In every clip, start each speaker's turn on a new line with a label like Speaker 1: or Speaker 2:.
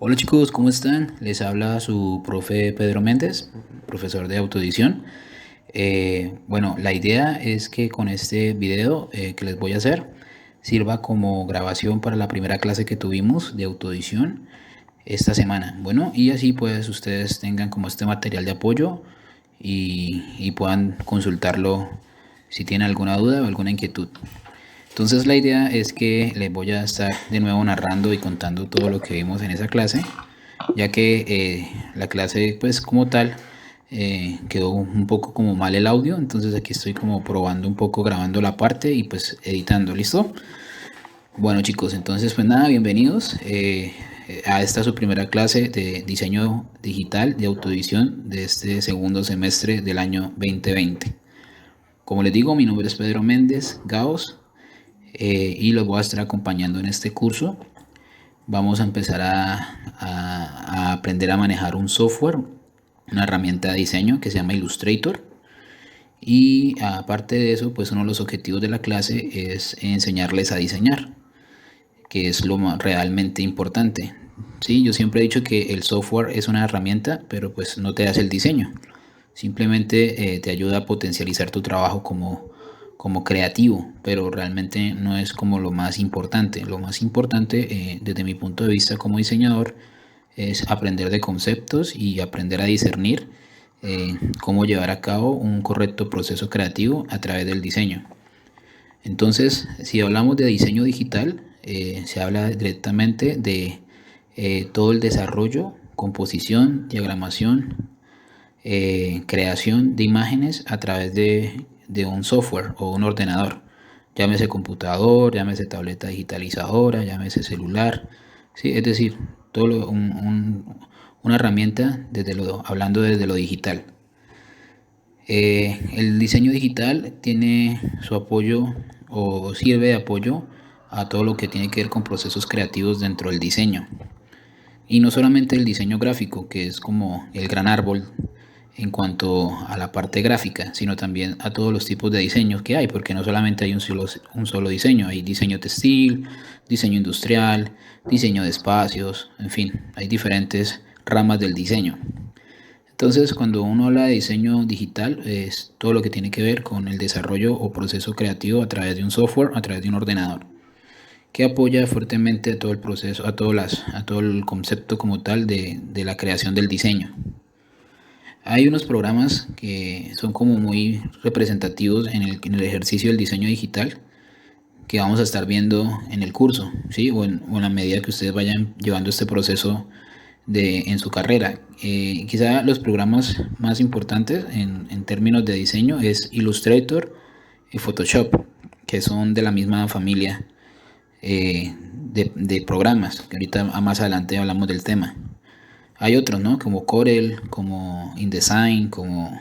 Speaker 1: Hola chicos, ¿cómo están? Les habla su profe Pedro Méndez, profesor de autoedición. Bueno, la idea es que con este video que les voy a hacer sirva como grabación para la primera clase que tuvimos de autoedición esta semana. Bueno, y así pues ustedes tengan como este material de apoyo y puedan consultarlo si tienen alguna duda o alguna inquietud. Entonces la idea es que les voy a estar de nuevo narrando y contando todo lo que vimos en esa clase, ya que la clase pues como tal quedó un poco como mal el audio, entonces aquí estoy como probando un poco grabando la parte y pues editando, ¿listo? Bueno chicos, entonces pues nada, bienvenidos a esta su primera clase de diseño digital de autoedición de este segundo semestre del año 2020. Como les digo, mi nombre es Pedro Méndez Gaos y los voy a estar acompañando en este curso. Vamos a empezar a aprender a manejar un software, una herramienta de diseño que se llama Illustrator. Y aparte de eso, pues uno de los objetivos de la clase es enseñarles a diseñar, que es lo realmente importante. Sí, yo siempre he dicho que el software es una herramienta, pero pues no te hace el diseño. Simplemente te ayuda a potencializar tu trabajo como creativo, pero realmente no es como lo más importante. Lo más importante, desde mi punto de vista como diseñador, es aprender de conceptos y aprender a discernir cómo llevar a cabo un correcto proceso creativo a través del diseño. Entonces, si hablamos de diseño digital, se habla directamente de todo el desarrollo, composición, diagramación, creación de imágenes a través de un software o un ordenador. Llámese computador, llámese tableta digitalizadora, llámese celular. ¿Sí? Es decir, una herramienta hablando desde lo digital. El diseño digital tiene su apoyo o sirve de apoyo a todo lo que tiene que ver con procesos creativos dentro del diseño. Y no solamente el diseño gráfico, que es como el gran árbol en cuanto a la parte gráfica, sino también a todos los tipos de diseños que hay, porque no solamente hay un solo diseño, hay diseño textil, diseño industrial, diseño de espacios, en fin, hay diferentes ramas del diseño. Entonces, cuando uno habla de diseño digital, es todo lo que tiene que ver con el desarrollo o proceso creativo a través de un software, a través de un ordenador, que apoya fuertemente a todo el proceso, a todo el concepto como tal de la creación del diseño. Hay unos programas que son como muy representativos en el ejercicio del diseño digital que vamos a estar viendo en el curso, ¿sí? O en la medida que ustedes vayan llevando este proceso en su carrera. Quizá los programas más importantes en términos de diseño es Illustrator y Photoshop, que son de la misma familia de programas, que ahorita más adelante hablamos del tema. Hay otros, ¿no? Como Corel, como InDesign, como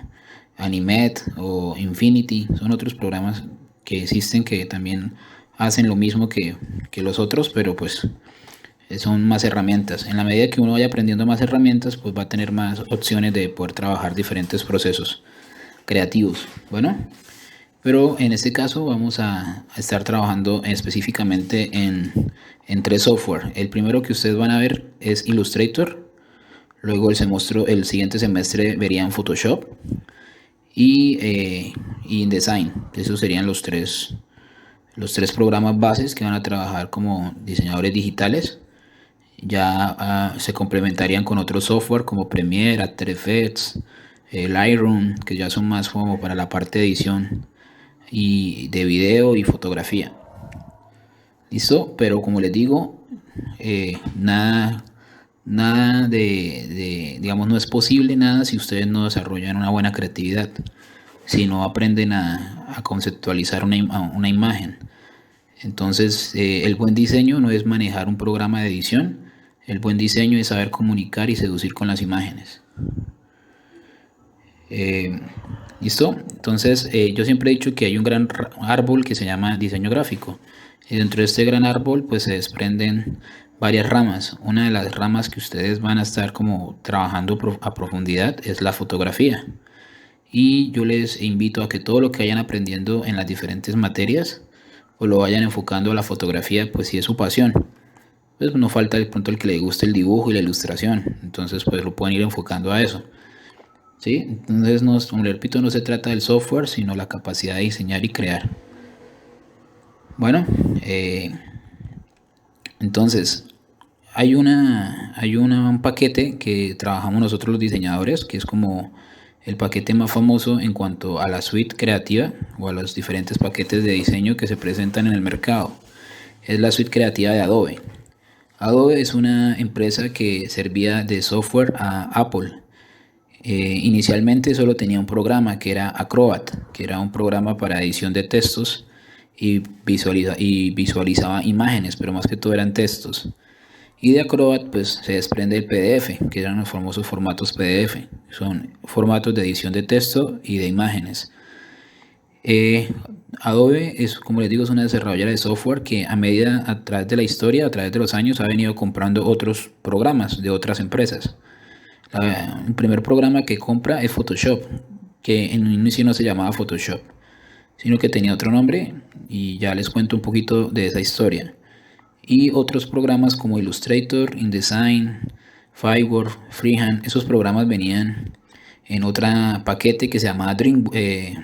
Speaker 1: Animate o Infinity. Son otros programas que existen que también hacen lo mismo que los otros, pero pues son más herramientas. En la medida que uno vaya aprendiendo más herramientas, pues va a tener más opciones de poder trabajar diferentes procesos creativos. Bueno, pero en este caso vamos a estar trabajando específicamente en tres software. El primero que ustedes van a ver es Illustrator. Luego el siguiente semestre verían Photoshop y InDesign. Esos serían los tres programas bases que van a trabajar como diseñadores digitales. Ya se complementarían con otros software como Premiere, After Effects, Lightroom, que ya son más como para la parte de edición y de video y fotografía. ¿Listo? Pero como les digo, nada digamos, no es posible nada si ustedes no desarrollan una buena creatividad, si no aprenden a conceptualizar una imagen. Entonces, el buen diseño no es manejar un programa de edición, el buen diseño es saber comunicar y seducir con las imágenes. ¿Listo? Entonces, yo siempre he dicho que hay un gran árbol que se llama diseño gráfico. Y dentro de este gran árbol, pues se desprenden varias ramas. Una de las ramas que ustedes van a estar como trabajando a profundidad es la fotografía. Y yo les invito a que todo lo que vayan aprendiendo en las diferentes materias, pues lo vayan enfocando a la fotografía, pues si es su pasión. pues no falta de pronto el que le guste el dibujo y la ilustración, entonces pues lo pueden ir enfocando a eso. ¿Sí? Entonces, no, como le repito, no se trata del software, sino la capacidad de diseñar y crear. Bueno, entonces, un paquete que trabajamos nosotros los diseñadores, que es como el paquete más famoso en cuanto a la suite creativa o a los diferentes paquetes de diseño que se presentan en el mercado. Es la suite creativa de Adobe. Adobe es una empresa que servía de software a Apple. Inicialmente solo tenía un programa que era Acrobat, que era un programa para edición de textos y visualizaba imágenes, pero más que todo eran textos. Y de Acrobat pues se desprende el PDF, que eran los famosos formatos PDF. Son formatos de edición de texto y de imágenes. Adobe es, como les digo, es una desarrolladora de software que a través de la historia, a través de los años, ha venido comprando otros programas de otras empresas. El primer programa que compra es Photoshop, que en un inicio no se llamaba Photoshop, sino que tenía otro nombre, y ya les cuento un poquito de esa historia. Y otros programas como Illustrator, InDesign, Fireworks, Freehand, esos programas venían en otro paquete que se llamaba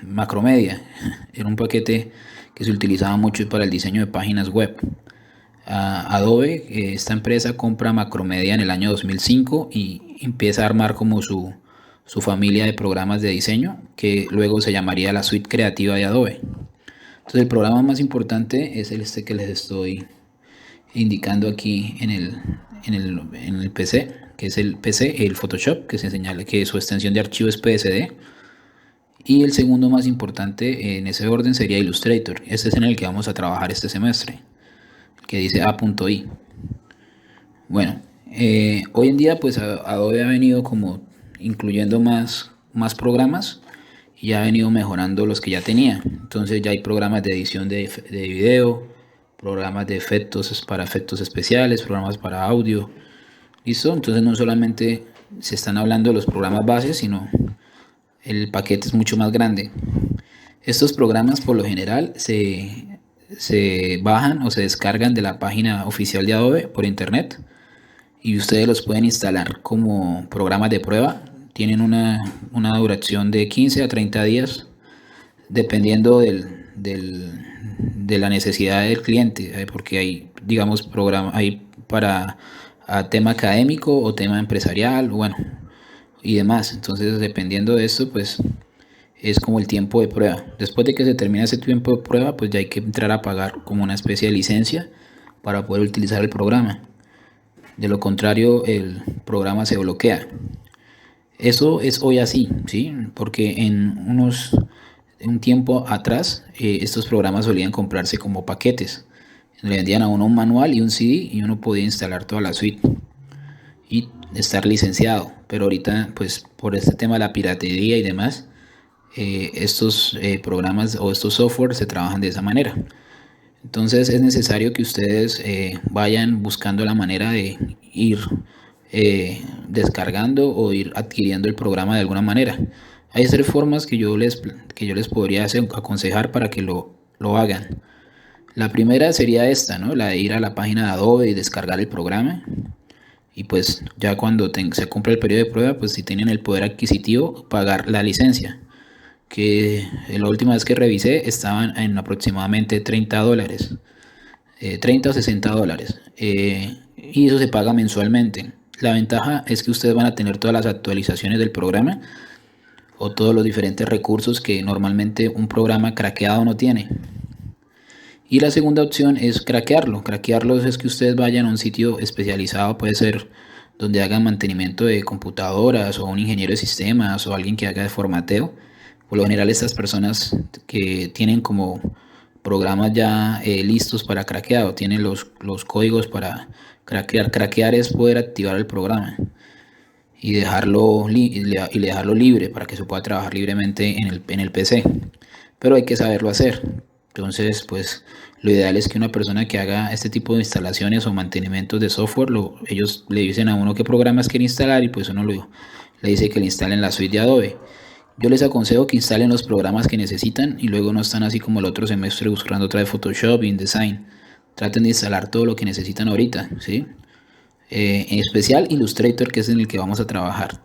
Speaker 1: Macromedia. Era un paquete que se utilizaba mucho para el diseño de páginas web. Adobe, esta empresa, compra Macromedia en el año 2005 y empieza a armar como su familia de programas de diseño, que luego se llamaría la suite creativa de Adobe. Entonces el programa más importante es este que les estoy indicando aquí en el PC, que es el PC, el Photoshop, que se señala que su extensión de archivo es PSD. Y el segundo más importante en ese orden sería Illustrator. Este es en el que vamos a trabajar este semestre, que dice A.I. Bueno, hoy en día pues Adobe ha venido como incluyendo más programas y ha venido mejorando los que ya tenía. Entonces ya hay programas de edición de video, programas de efectos para efectos especiales, programas para audio. ¿Listo? Entonces no solamente se están hablando de los programas bases, sino el paquete es mucho más grande. Estos programas por lo general se bajan o se descargan de la página oficial de Adobe por internet y ustedes los pueden instalar como programas de prueba. Tienen una duración de 15 a 30 días dependiendo de la necesidad del cliente, porque hay, digamos, programas hay para tema académico o tema empresarial, bueno, y demás. Entonces, dependiendo de esto, pues es como el tiempo de prueba. Después de que se termina ese tiempo de prueba, pues ya hay que entrar a pagar como una especie de licencia para poder utilizar el programa. De lo contrario, el programa se bloquea. Eso es hoy así, ¿sí? Porque un tiempo atrás, estos programas solían comprarse como paquetes. Le vendían a uno un manual y un CD y uno podía instalar toda la suite y estar licenciado. Pero ahorita, pues por este tema de la piratería y demás, estos programas o estos software se trabajan de esa manera. Entonces es necesario que ustedes vayan buscando la manera de ir descargando o ir adquiriendo el programa de alguna manera. Hay tres formas que yo les podría aconsejar para que lo hagan. La primera sería esta, ¿no? La de ir a la página de Adobe y descargar el programa. Y pues ya cuando se cumpla el periodo de prueba, pues si tienen el poder adquisitivo, pagar la licencia. Que la última vez que revisé estaban en aproximadamente $30, 30 o $60, y eso se paga mensualmente. La ventaja es que ustedes van a tener todas las actualizaciones del programa o todos los diferentes recursos que normalmente un programa craqueado no tiene. Y la segunda opción es craquearlo. Craquearlo es que ustedes vayan a un sitio especializado, puede ser donde hagan mantenimiento de computadoras o un ingeniero de sistemas o alguien que haga de formateo. Por lo general estas personas que tienen como programas ya listos para craqueado, tienen los códigos para craquear. Craquear es poder activar el programa y dejarlo libre para que se pueda trabajar libremente en el PC. Pero hay que saberlo hacer. Entonces, pues lo ideal es que una persona que haga este tipo de instalaciones o mantenimientos de software, ellos le dicen a uno qué programas quiere instalar y pues uno le dice que le instalen la suite de Adobe. Yo les aconsejo que instalen los programas que necesitan y luego no están así como el otro semestre buscando otra vez Photoshop, InDesign. traten de instalar todo lo que necesitan ahorita, ¿sí? En especial Illustrator, que es en el que vamos a trabajar.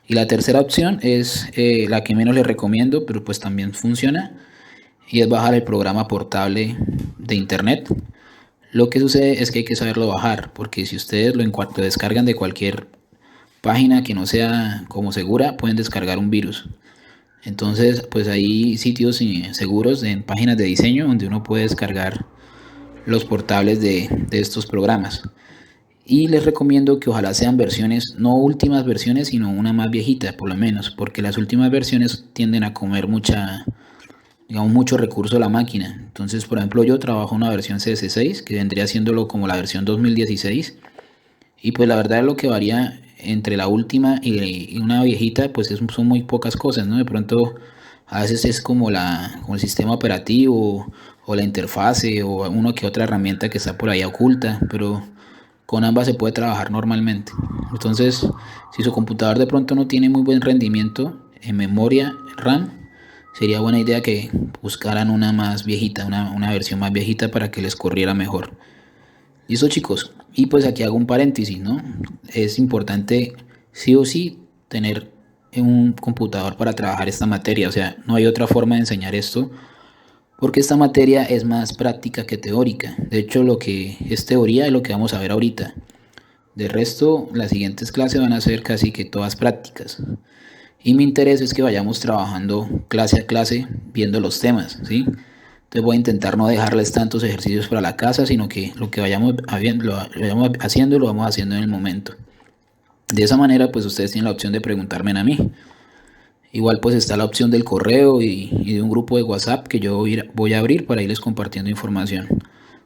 Speaker 1: Y la tercera opción es la que menos les recomiendo, pero pues también funciona, y es bajar el programa portable de internet. Lo que sucede es que hay que saberlo bajar, porque si ustedes lo descargan de cualquier página que no sea como segura, pueden descargar un virus. Entonces, pues hay sitios seguros en páginas de diseño donde uno puede descargar los portables de estos programas. Y les recomiendo que ojalá sean versiones, no últimas versiones, sino una más viejita, por lo menos, porque las últimas versiones tienden a comer mucho recurso de la máquina. Entonces, por ejemplo, yo trabajo una versión CS6, que vendría siéndolo como la versión 2016, y pues la verdad lo que varía entre la última y una viejita, pues son muy pocas cosas, ¿no? De pronto, a veces es como el sistema operativo, o la interfase, o una que otra herramienta que está por ahí oculta, pero con ambas se puede trabajar normalmente. Entonces, si su computador de pronto no tiene muy buen rendimiento en memoria RAM, sería buena idea que buscaran una más viejita, una versión más viejita para que les corriera mejor. Listo, chicos. Y pues aquí hago un paréntesis, ¿no? Es importante sí o sí tener un computador para trabajar esta materia. O sea, no hay otra forma de enseñar esto porque esta materia es más práctica que teórica. De hecho, lo que es teoría es lo que vamos a ver ahorita. De resto, las siguientes clases van a ser casi que todas prácticas. Y mi interés es que vayamos trabajando clase a clase viendo los temas, ¿sí? Entonces voy a intentar no dejarles tantos ejercicios para la casa, sino que lo que vayamos haciendo lo vamos haciendo en el momento. De esa manera, pues ustedes tienen la opción de preguntarme a mí. Igual pues está la opción del correo y de un grupo de WhatsApp que yo voy a abrir para irles compartiendo información.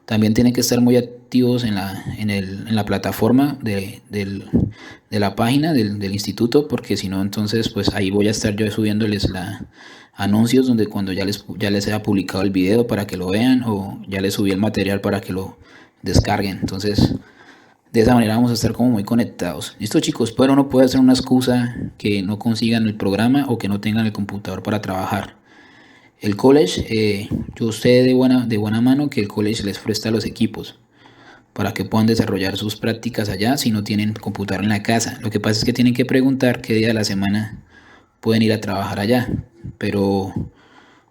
Speaker 1: También tienen que estar muy activos en la plataforma de la página del instituto, porque si no, entonces pues ahí voy a estar yo subiéndoles anuncios donde cuando ya les haya publicado el video para que lo vean, o ya les subí el material para que lo descarguen. Entonces, de esa manera vamos a estar como muy conectados. Listo, chicos, pero no puede ser una excusa que no consigan el programa o que no tengan el computador para trabajar. El college, yo sé de buena mano que el college les presta los equipos para que puedan desarrollar sus prácticas allá si no tienen computador en la casa. Lo que pasa es que tienen que preguntar qué día de la semana pueden ir a trabajar allá, pero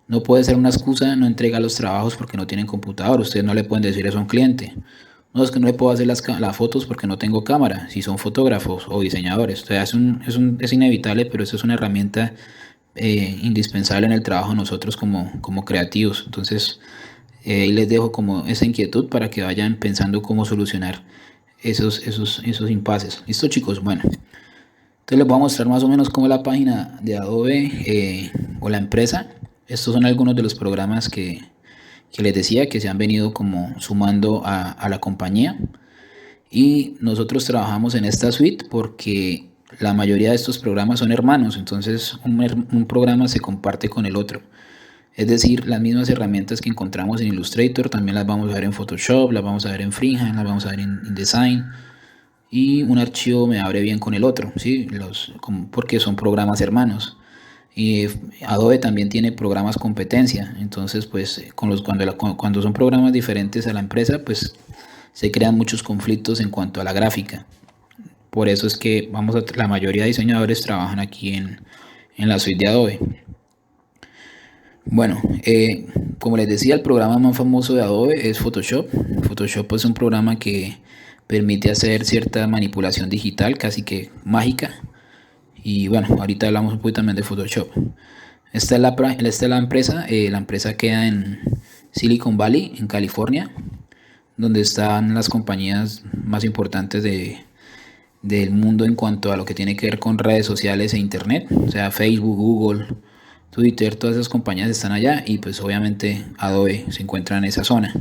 Speaker 1: no puede ser una excusa no entregar los trabajos porque no tienen computador. Ustedes no le pueden decir eso a un cliente. No, es que no le puedo hacer las fotos porque no tengo cámara, si son fotógrafos o diseñadores. O sea, es inevitable, pero eso es una herramienta indispensable en el trabajo de nosotros como creativos. Entonces, ahí les dejo como esa inquietud para que vayan pensando cómo solucionar esos impases. ¿Listo, chicos? Bueno, entonces les voy a mostrar más o menos cómo es la página de Adobe o la empresa. Estos son algunos de los programas que les decía que se han venido como sumando a la compañía, y nosotros trabajamos en esta suite porque la mayoría de estos programas son hermanos. Entonces un programa se comparte con el otro, es decir, las mismas herramientas que encontramos en Illustrator también las vamos a ver en Photoshop, las vamos a ver en Freehand, las vamos a ver en InDesign, y un archivo me abre bien con el otro, ¿sí? Porque son programas hermanos. Y Adobe también tiene programas competencia. Entonces pues cuando son programas diferentes a la empresa, pues se crean muchos conflictos en cuanto a la gráfica. Por eso es que la mayoría de diseñadores trabajan aquí en la suite de Adobe. Bueno, como les decía, el programa más famoso de Adobe es Photoshop. Photoshop es un programa que permite hacer cierta manipulación digital casi que mágica. Y bueno, ahorita hablamos un poquito también de Photoshop. Esta es la empresa. La empresa queda en Silicon Valley, en California, donde están las compañías más importantes del mundo en cuanto a lo que tiene que ver con redes sociales e internet. O sea, Facebook, Google, Twitter, todas esas compañías están allá, y pues obviamente Adobe se encuentra en esa zona.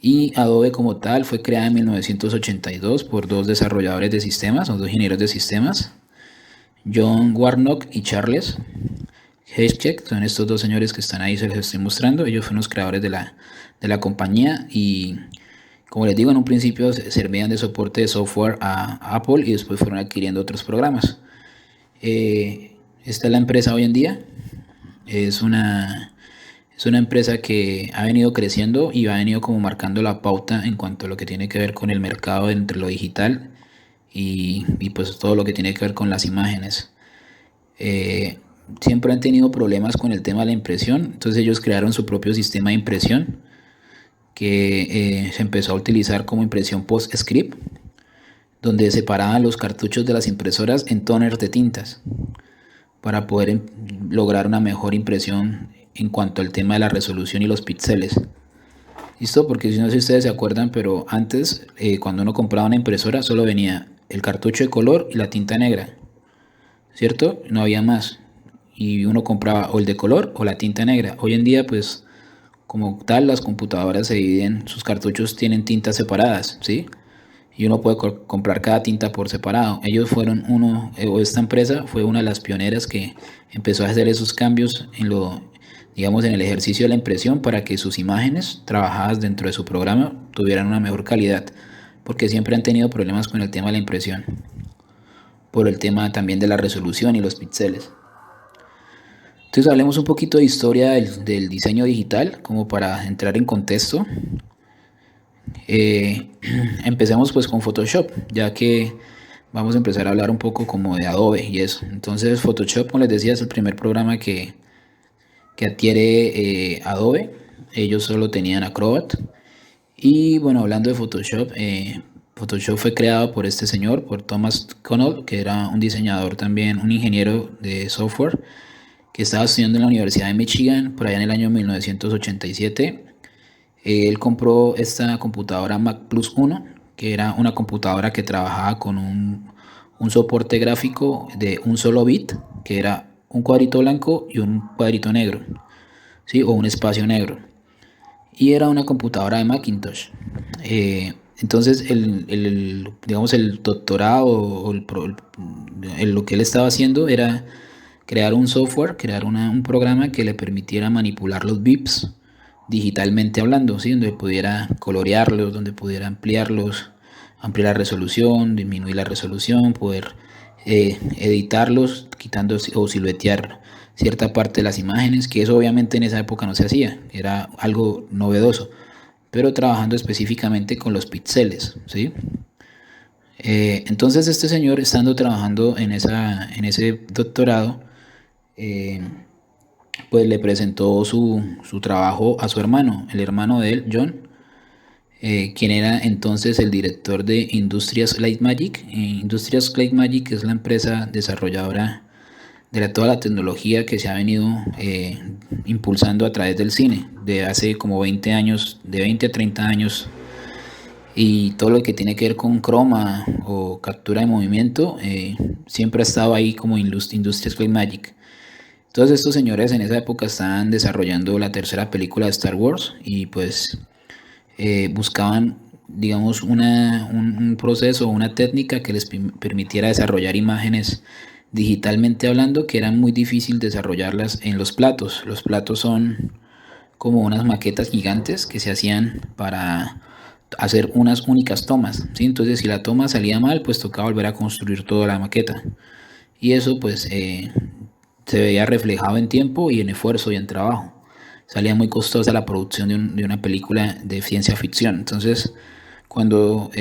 Speaker 1: Y Adobe como tal fue creada en 1982 por dos desarrolladores de sistemas, o dos ingenieros de sistemas, John Warnock y Charles Heiskell. Son estos dos señores que están ahí, se les estoy mostrando. Ellos fueron los creadores de la compañía, y como les digo, en un principio servían de soporte de software a Apple, y después fueron adquiriendo otros programas. Esta es la empresa hoy en día. Es una Es una empresa que ha venido creciendo y ha venido como marcando la pauta en cuanto a lo que tiene que ver con el mercado entre lo digital y pues todo lo que tiene que ver con las imágenes. Eh, Siempre han tenido problemas con el tema de la impresión, entonces ellos crearon su propio sistema de impresión que se empezó a utilizar como impresión post-script, donde separaban los cartuchos de las impresoras en toners de tintas para poder lograr una mejor impresión en cuanto al tema de la resolución y los píxeles. ¿Listo? Porque si no sé si ustedes se acuerdan, pero antes cuando uno compraba una impresora solo venía el cartucho de color y la tinta negra, ¿cierto? No había más. Y uno compraba o el de color o la tinta negra. Hoy en día pues como tal las computadoras se dividen, sus cartuchos tienen tintas separadas, ¿sí? Y uno puede comprar cada tinta por separado. Ellos fueron o esta empresa fue una de las pioneras que empezó a hacer esos cambios en digamos, en el ejercicio de la impresión para que sus imágenes trabajadas dentro de su programa tuvieran una mejor calidad, porque siempre han tenido problemas con el tema de la impresión, por el tema también de la resolución y los píxeles. Entonces hablemos un poquito de historia del diseño digital, como para entrar en contexto. Eh, Empecemos pues con Photoshop, ya que vamos a empezar a hablar un poco como de Adobe y eso. Entonces Photoshop, como les decía, es el primer programa que adquiere Adobe. Ellos solo tenían Acrobat. Y bueno, hablando de Photoshop, Photoshop fue creado por este señor, por Thomas Connell, que era un diseñador también, un ingeniero de software, que estaba estudiando en la Universidad de Michigan por allá en el año 1987. Él compró esta computadora Mac Plus 1, que era una computadora que trabajaba con un soporte gráfico de un solo bit, que era un cuadrito blanco y un cuadrito negro, ¿sí? O un espacio negro. Y era una computadora de Macintosh. Entonces, digamos, el doctorado o lo que él estaba haciendo era crear un software, crear un programa que le permitiera manipular los bits digitalmente hablando, ¿sí? Donde pudiera colorearlos, donde pudiera ampliarlos, ampliar la resolución, disminuir la resolución, poder editarlos, quitando o siluetear cierta parte de las imágenes, que eso obviamente en esa época no se hacía, era algo novedoso, pero trabajando específicamente con los píxeles, ¿sí? Entonces este señor, estando trabajando en ese doctorado, eh, pues le presentó su trabajo a su hermano, el hermano de él, John, quien era entonces el director de Industrias Light Magic. Industrias Light Magic es la empresa desarrolladora de toda la tecnología que se ha venido impulsando a través del cine, de hace como 20 años, de 20 a 30 años, y todo lo que tiene que ver con croma o captura de movimiento, siempre ha estado ahí como Industrias Light Magic. Todos estos señores en esa época estaban desarrollando la tercera película de Star Wars y pues buscaban, digamos, un proceso o una técnica que les permitiera desarrollar imágenes digitalmente hablando, que era muy difícil desarrollarlas en los platos. Los platos son como unas maquetas gigantes que se hacían para hacer unas únicas tomas, ¿sí? Entonces si la toma salía mal, pues tocaba volver a construir toda la maqueta. Y eso pues se veía reflejado en tiempo y en esfuerzo y en trabajo. Salía muy costosa la producción de una película de ciencia ficción. Entonces, cuando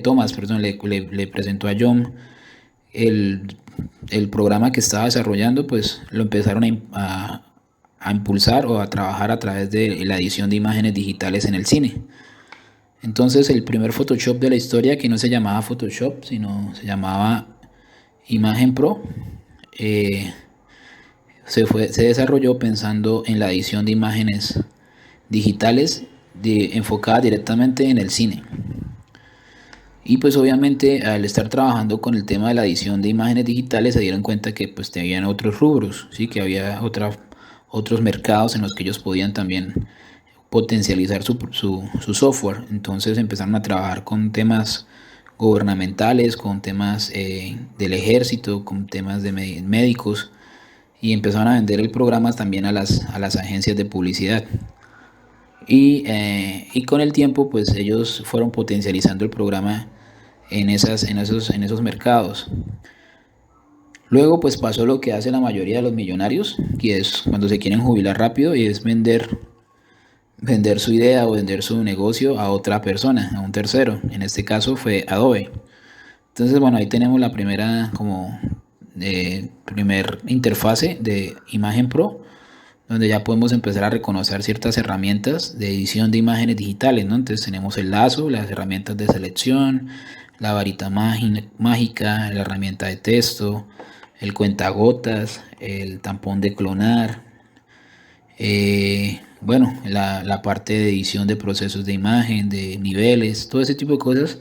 Speaker 1: Thomas, perdón, le presentó a John el, el programa que estaba desarrollando, pues lo empezaron a impulsar o a trabajar a través de la edición de imágenes digitales en el cine. Entonces, el primer Photoshop de la historia, que no se llamaba Photoshop, sino se llamaba Imagen Pro, eh, se desarrolló pensando en la edición de imágenes digitales enfocadas directamente en el cine. Y pues obviamente al estar trabajando con el tema de la edición de imágenes digitales se dieron cuenta que pues tenían otros rubros, ¿sí? Que había otros mercados en los que ellos podían también potencializar su software. Entonces empezaron a trabajar con temas gubernamentales, con temas del ejército, con temas de médicos, y empezaron a vender el programa también a las agencias de publicidad. Y con el tiempo pues ellos fueron potencializando el programa en esos mercados. Luego pues pasó lo que hace la mayoría de los millonarios, que es cuando se quieren jubilar rápido y es vender su idea o vender su negocio a otra persona, a un tercero. En este caso fue Adobe. Entonces, bueno, ahí tenemos la primera como primer interfase de Imagen Pro, donde ya podemos empezar a reconocer ciertas herramientas de edición de imágenes digitales, ¿no? Entonces tenemos el lazo, las herramientas de selección, la varita mágica, la herramienta de texto, el cuentagotas, el tampón de clonar, bueno, la parte de edición de procesos de imagen, de niveles, todo ese tipo de cosas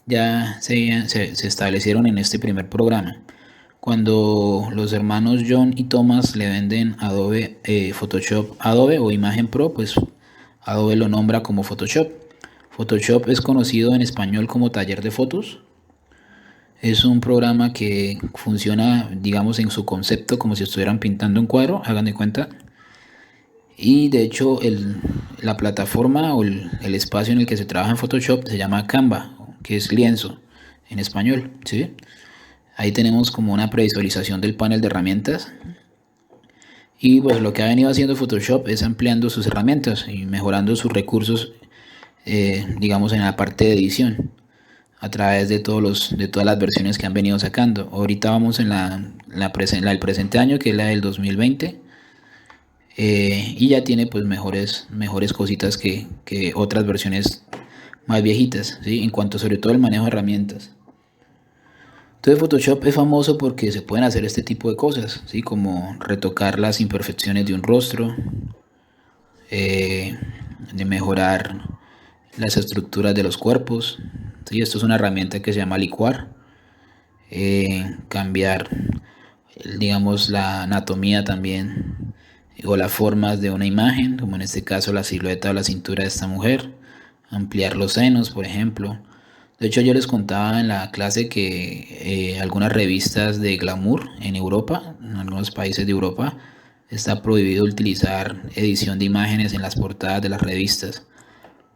Speaker 1: ya se establecieron en este primer programa. Cuando los hermanos John y Thomas le venden Adobe Photoshop Adobe o Imagen Pro, pues Adobe lo nombra como Photoshop. Photoshop es conocido en español como taller de fotos. Es un programa que funciona, digamos, en su concepto como si estuvieran pintando un cuadro, hagan de cuenta. Y de hecho la plataforma o el espacio en el que se trabaja en Photoshop se llama Canva, que es lienzo en español, ¿sí? Ahí tenemos como una previsualización del panel de herramientas. Y pues lo que ha venido haciendo Photoshop es ampliando sus herramientas y mejorando sus recursos, digamos, en la parte de edición a través de todas las versiones que han venido sacando. Ahorita vamos en la del presente año, que es la del 2020. Y ya tiene pues mejores cositas que otras versiones más viejitas, ¿sí? En cuanto sobre todo el manejo de herramientas. Entonces Photoshop es famoso porque se pueden hacer este tipo de cosas, ¿sí? Como retocar las imperfecciones de un rostro, de mejorar las estructuras de los cuerpos, ¿sí? Esto es una herramienta que se llama licuar, cambiar, digamos, la anatomía también o las formas de una imagen, como en este caso la silueta o la cintura de esta mujer, ampliar los senos, por ejemplo. De hecho, yo les contaba en la clase que algunas revistas de glamour en Europa, en algunos países de Europa, está prohibido utilizar edición de imágenes en las portadas de las revistas,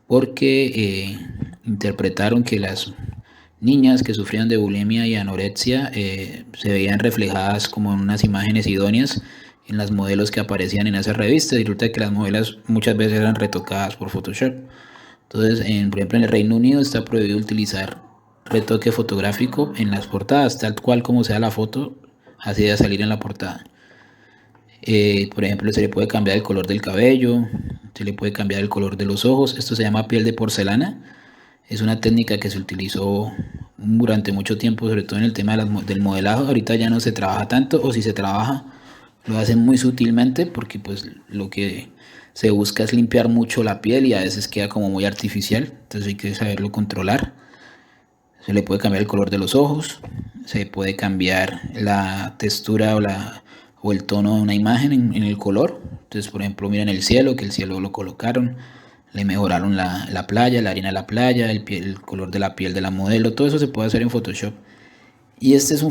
Speaker 1: porque interpretaron que las niñas que sufrían de bulimia y anorexia se veían reflejadas como en unas imágenes idóneas en las modelos que aparecían en esas revistas, y resulta que las modelos muchas veces eran retocadas por Photoshop. Entonces, por ejemplo, en el Reino Unido está prohibido utilizar retoque fotográfico en las portadas, tal cual como sea la foto, así debe salir en la portada. Por ejemplo, se le puede cambiar el color del cabello, se le puede cambiar el color de los ojos. Esto se llama piel de porcelana. Es una técnica que se utilizó durante mucho tiempo, sobre todo en el tema del modelado. Ahorita ya no se trabaja tanto, o si se trabaja, lo hacen muy sutilmente, porque pues lo que se busca es limpiar mucho la piel y a veces queda como muy artificial. Entonces hay que saberlo controlar. Se le puede cambiar el color de los ojos, se puede cambiar la textura o el tono de una imagen en el color. Entonces, por ejemplo, miren el cielo, que el cielo lo colocaron, le mejoraron la playa, la arena de la playa, el color de la piel de la modelo. Todo eso se puede hacer en Photoshop. Y este es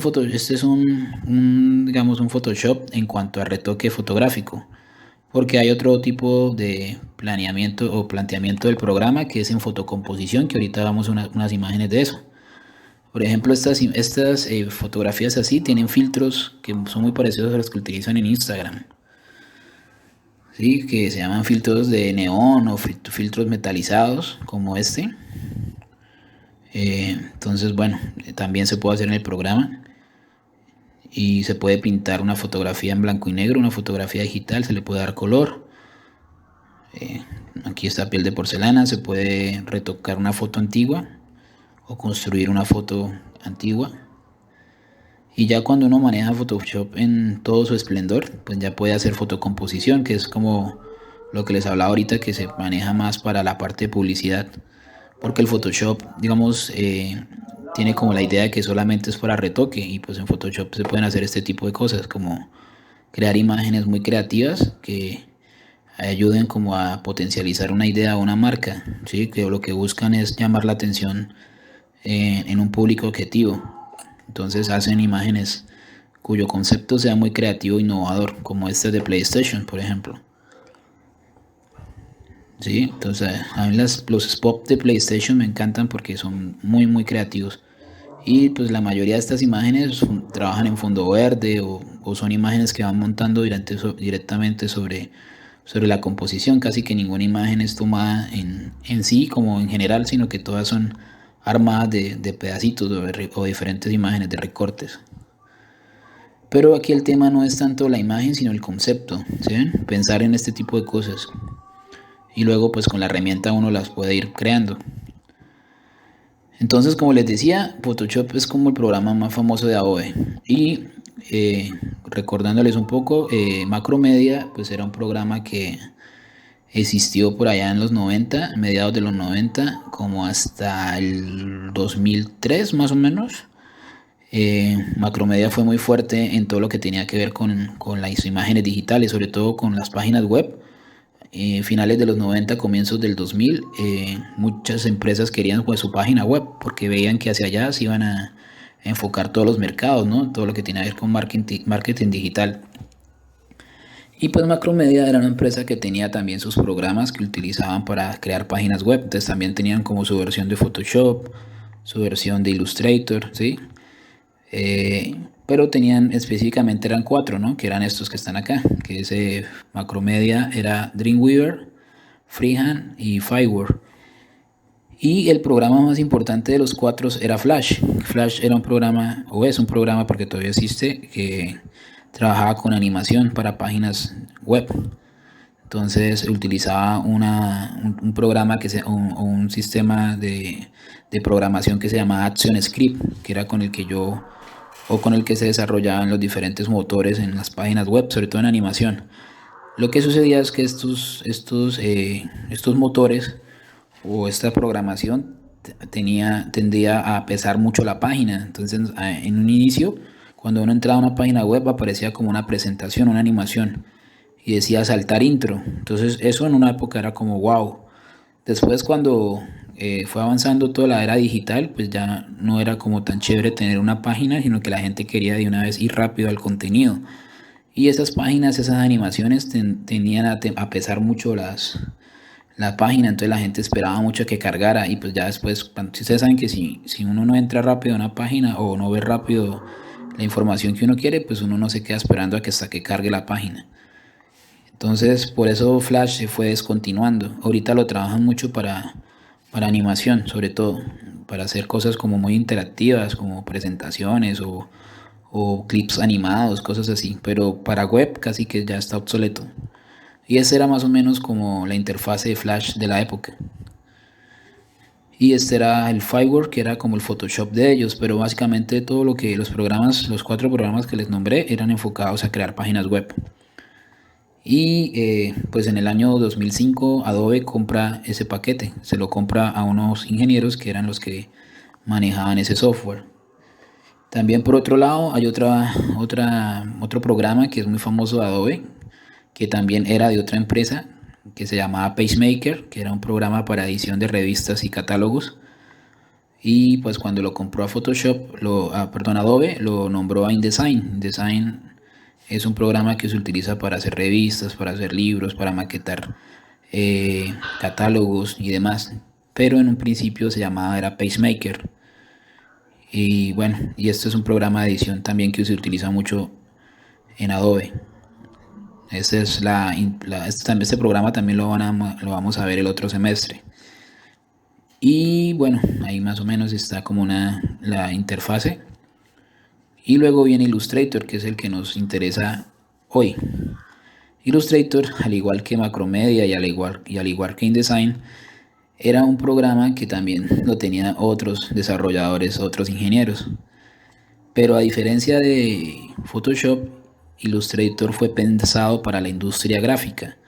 Speaker 1: digamos, un Photoshop en cuanto a retoque fotográfico, porque hay otro tipo de planeamiento o planteamiento del programa que es en fotocomposición, que ahorita vamos a unas imágenes de eso. Por ejemplo, estas fotografías así tienen filtros que son muy parecidos a los que utilizan en Instagram, ¿sí? Que se llaman filtros de neón o filtros metalizados, como este. Entonces, bueno, también se puede hacer en el programa. Y se puede pintar una fotografía en blanco y negro, una fotografía digital, se le puede dar color. Aquí está piel de porcelana, se puede retocar una foto antigua o construir una foto antigua. Y ya cuando uno maneja Photoshop en todo su esplendor, pues ya puede hacer fotocomposición, que es como lo que les hablaba ahorita, que se maneja más para la parte de publicidad. Porque el Photoshop, digamos, tiene como la idea de que solamente es para retoque, y pues en Photoshop se pueden hacer este tipo de cosas, como crear imágenes muy creativas que ayuden como a potencializar una idea o una marca, ¿sí? Que lo que buscan es llamar la atención en un público objetivo. Entonces hacen imágenes cuyo concepto sea muy creativo e innovador, como este de PlayStation, por ejemplo. Sí, entonces a mí los spots de PlayStation me encantan porque son muy creativos Y pues la mayoría de estas imágenes trabajan en fondo verde o son imágenes que van montando directamente sobre la composición. Casi que ninguna imagen es tomada en sí como en general, sino que todas son armadas de pedacitos o diferentes imágenes de recortes. Pero aquí el tema no es tanto la imagen, sino el concepto, ¿sí ven? Pensar en este tipo de cosas. Y luego pues con la herramienta uno las puede ir creando. Entonces, como les decía, Photoshop es como el programa más famoso de Adobe. Y recordándoles un poco, Macromedia pues era un programa que existió por allá en los 90, mediados de los 90, como hasta el 2003 más o menos. Macromedia fue muy fuerte en todo lo que tenía que ver con las imágenes digitales, sobre todo con las páginas web. Finales de los 90, comienzos del 2000, muchas empresas querían pues, su página web porque veían que hacia allá se iban a enfocar todos los mercados, ¿no? Todo lo que tiene que ver con marketing digital. Y pues Macromedia era una empresa que tenía también sus programas que utilizaban para crear páginas web. Entonces también tenían como su versión de Photoshop, su versión de Illustrator, ¿sí? Pero tenían específicamente eran 4, ¿no? Que eran estos que están acá, que ese Macromedia era Dreamweaver, Freehand y Firework. Y el programa más importante de los 4 era Flash. Flash era un programa, o es un programa porque todavía existe, que trabajaba con animación para páginas web. Entonces utilizaba un programa un sistema de programación que se llamaba ActionScript, que era con el que con el que se desarrollaban los diferentes motores en las páginas web, sobre todo en animación. Lo que sucedía es que estos motores o esta programación tendía a pesar mucho la página. Entonces, en un inicio, cuando uno entraba a una página web, aparecía como una presentación, una animación, y decía saltar intro. Entonces, eso en una época era como wow. Después, cuando fue avanzando toda la era digital, pues ya no era como tan chévere tener una página, sino que la gente quería de una vez ir rápido al contenido. Y esas páginas, esas animaciones tenían a pesar mucho la página, entonces la gente esperaba mucho que cargara y pues ya después, si ustedes saben que si uno no entra rápido a una página o no ve rápido la información que uno quiere, pues uno no se queda esperando hasta que cargue la página. Entonces por eso Flash se fue descontinuando. Ahorita lo trabajan mucho para animación, sobre todo, para hacer cosas como muy interactivas, como presentaciones o clips animados, cosas así, pero para web casi que ya está obsoleto. Y esa era más o menos como la interfase de Flash de la época. Y este era el Firework, que era como el Photoshop de ellos, pero básicamente todo lo que los 4 programas que les nombré eran enfocados a crear páginas web. Y pues en el año 2005 Adobe compra ese paquete, se lo compra a unos ingenieros que eran los que manejaban ese software. También por otro lado hay otro programa que es muy famoso de Adobe, que también era de otra empresa, que se llamaba PageMaker, que era un programa para edición de revistas y catálogos. Y pues cuando lo compró a Adobe, lo nombró a InDesign. InDesign es un programa que se utiliza para hacer revistas, para hacer libros, para maquetar catálogos y demás. Pero en un principio era PageMaker. Y bueno, y este es un programa de edición también que se utiliza mucho en Adobe. Este programa también lo vamos a ver el otro semestre. Y bueno, ahí más o menos está como la interfase. Y luego viene Illustrator, que es el que nos interesa hoy. Illustrator, al igual que Macromedia y al igual que InDesign, era un programa que también lo tenían otros desarrolladores, otros ingenieros. Pero a diferencia de Photoshop, Illustrator fue pensado para la industria gráfica.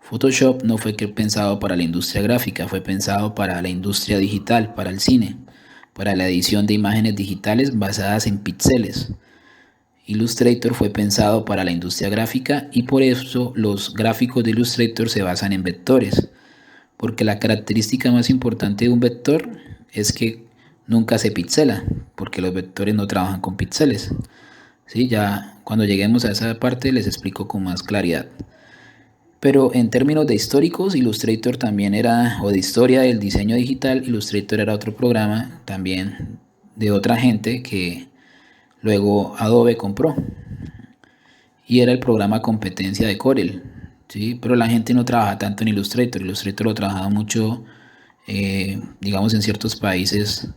Speaker 1: Photoshop no fue pensado para la industria gráfica, fue pensado para la industria digital, para el cine, para la edición de imágenes digitales basadas en píxeles. Illustrator fue pensado para la industria gráfica y por eso los gráficos de Illustrator se basan en vectores, porque la característica más importante de un vector es que nunca se pixela, porque los vectores no trabajan con píxeles. ¿Sí? Ya cuando lleguemos a esa parte les explico con más claridad. Pero en términos de históricos, o de historia del diseño digital, Illustrator era otro programa también de otra gente que luego Adobe compró y era el programa competencia de Corel, ¿sí? Pero la gente no trabaja tanto en Illustrator. Illustrator lo trabajaba mucho, digamos, en ciertos países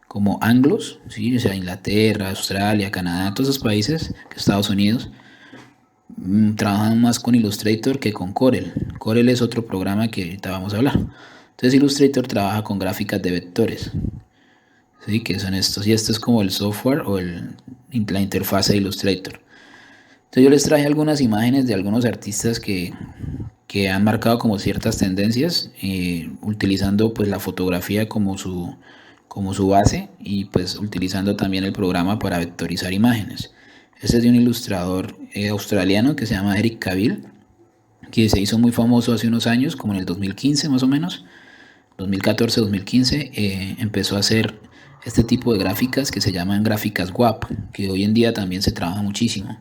Speaker 1: como anglos, ¿sí? O sea, Inglaterra, Australia, Canadá, todos esos países, Estados Unidos, trabajan más con Illustrator que con Corel. Corel es otro programa que ahorita vamos a hablar. Entonces Illustrator trabaja con gráficas de vectores, ¿sí? Que son estos. Y esto es como el software o la interfase de Illustrator. Entonces yo les traje algunas imágenes de algunos artistas que han marcado como ciertas tendencias, utilizando pues la fotografía como su base y pues utilizando también el programa para vectorizar imágenes. Este es de un ilustrador australiano que se llama Eric Cavill, que se hizo muy famoso hace unos años, como en el 2015 más o menos, 2014-2015, empezó a hacer este tipo de gráficas que se llaman gráficas WAP, que hoy en día también se trabaja muchísimo.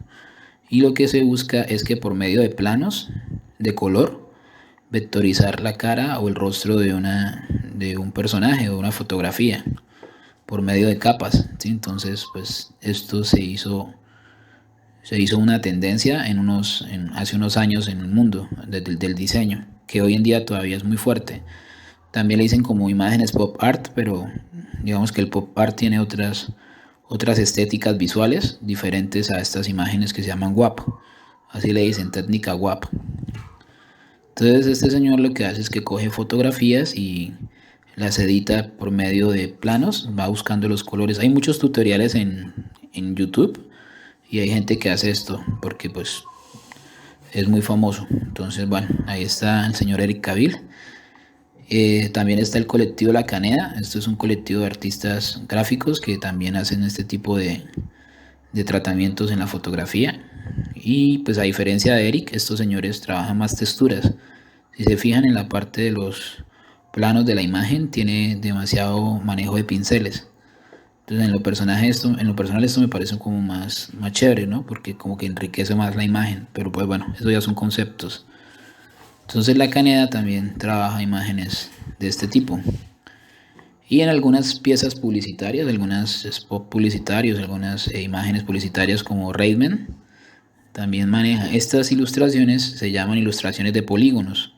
Speaker 1: Y lo que se busca es que por medio de planos de color, vectorizar la cara o el rostro de un personaje o una fotografía por medio de capas, ¿sí? Entonces, pues esto se hizo una tendencia hace unos años en el mundo del diseño, que hoy en día todavía es muy fuerte. También le dicen como imágenes pop art, pero digamos que el pop art tiene otras estéticas visuales diferentes a estas imágenes que se llaman WAP. Así le dicen, técnica WAP. Entonces este señor lo que hace es que coge fotografías y las edita por medio de planos, va buscando los colores. Hay muchos tutoriales en YouTube y hay gente que hace esto porque pues es muy famoso. Entonces bueno, ahí está el señor Eric Cavill. También está el colectivo La Caneda. Esto es un colectivo de artistas gráficos que también hacen este tipo de tratamientos en la fotografía. Y pues a diferencia de Eric, estos señores trabajan más texturas. Si se fijan en la parte de los planos de la imagen, tiene demasiado manejo de pinceles. Entonces en lo personal esto me parece como más chévere, ¿no? Porque como que enriquece más la imagen. Pero pues bueno, eso ya son conceptos. Entonces la Caneda también trabaja imágenes de este tipo. Y en algunas piezas publicitarias, algunas spots publicitarios, algunas imágenes publicitarias como Raidman, también maneja. Estas ilustraciones se llaman ilustraciones de polígonos.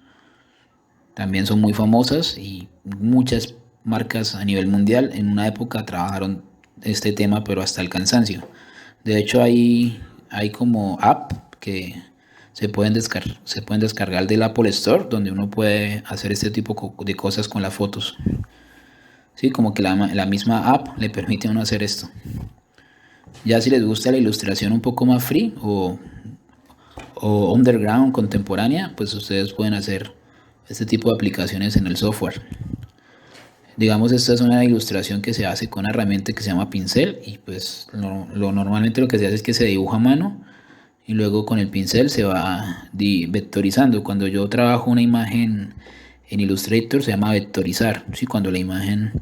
Speaker 1: También son muy famosas y muchas marcas a nivel mundial en una época trabajaron este tema, pero hasta el cansancio. De hecho, hay como app que se pueden descargar del Apple Store, donde uno puede hacer este tipo de cosas con las fotos. Sí, como que la misma app le permite a uno hacer esto. Ya si les gusta la ilustración un poco más free o underground, contemporánea, pues ustedes pueden hacer este tipo de aplicaciones en el software. Digamos, esta es una ilustración que se hace con una herramienta que se llama pincel y pues normalmente lo que se hace es que se dibuja a mano y luego con el pincel se va vectorizando. Cuando yo trabajo una imagen en Illustrator se llama vectorizar, ¿sí? Cuando la imagen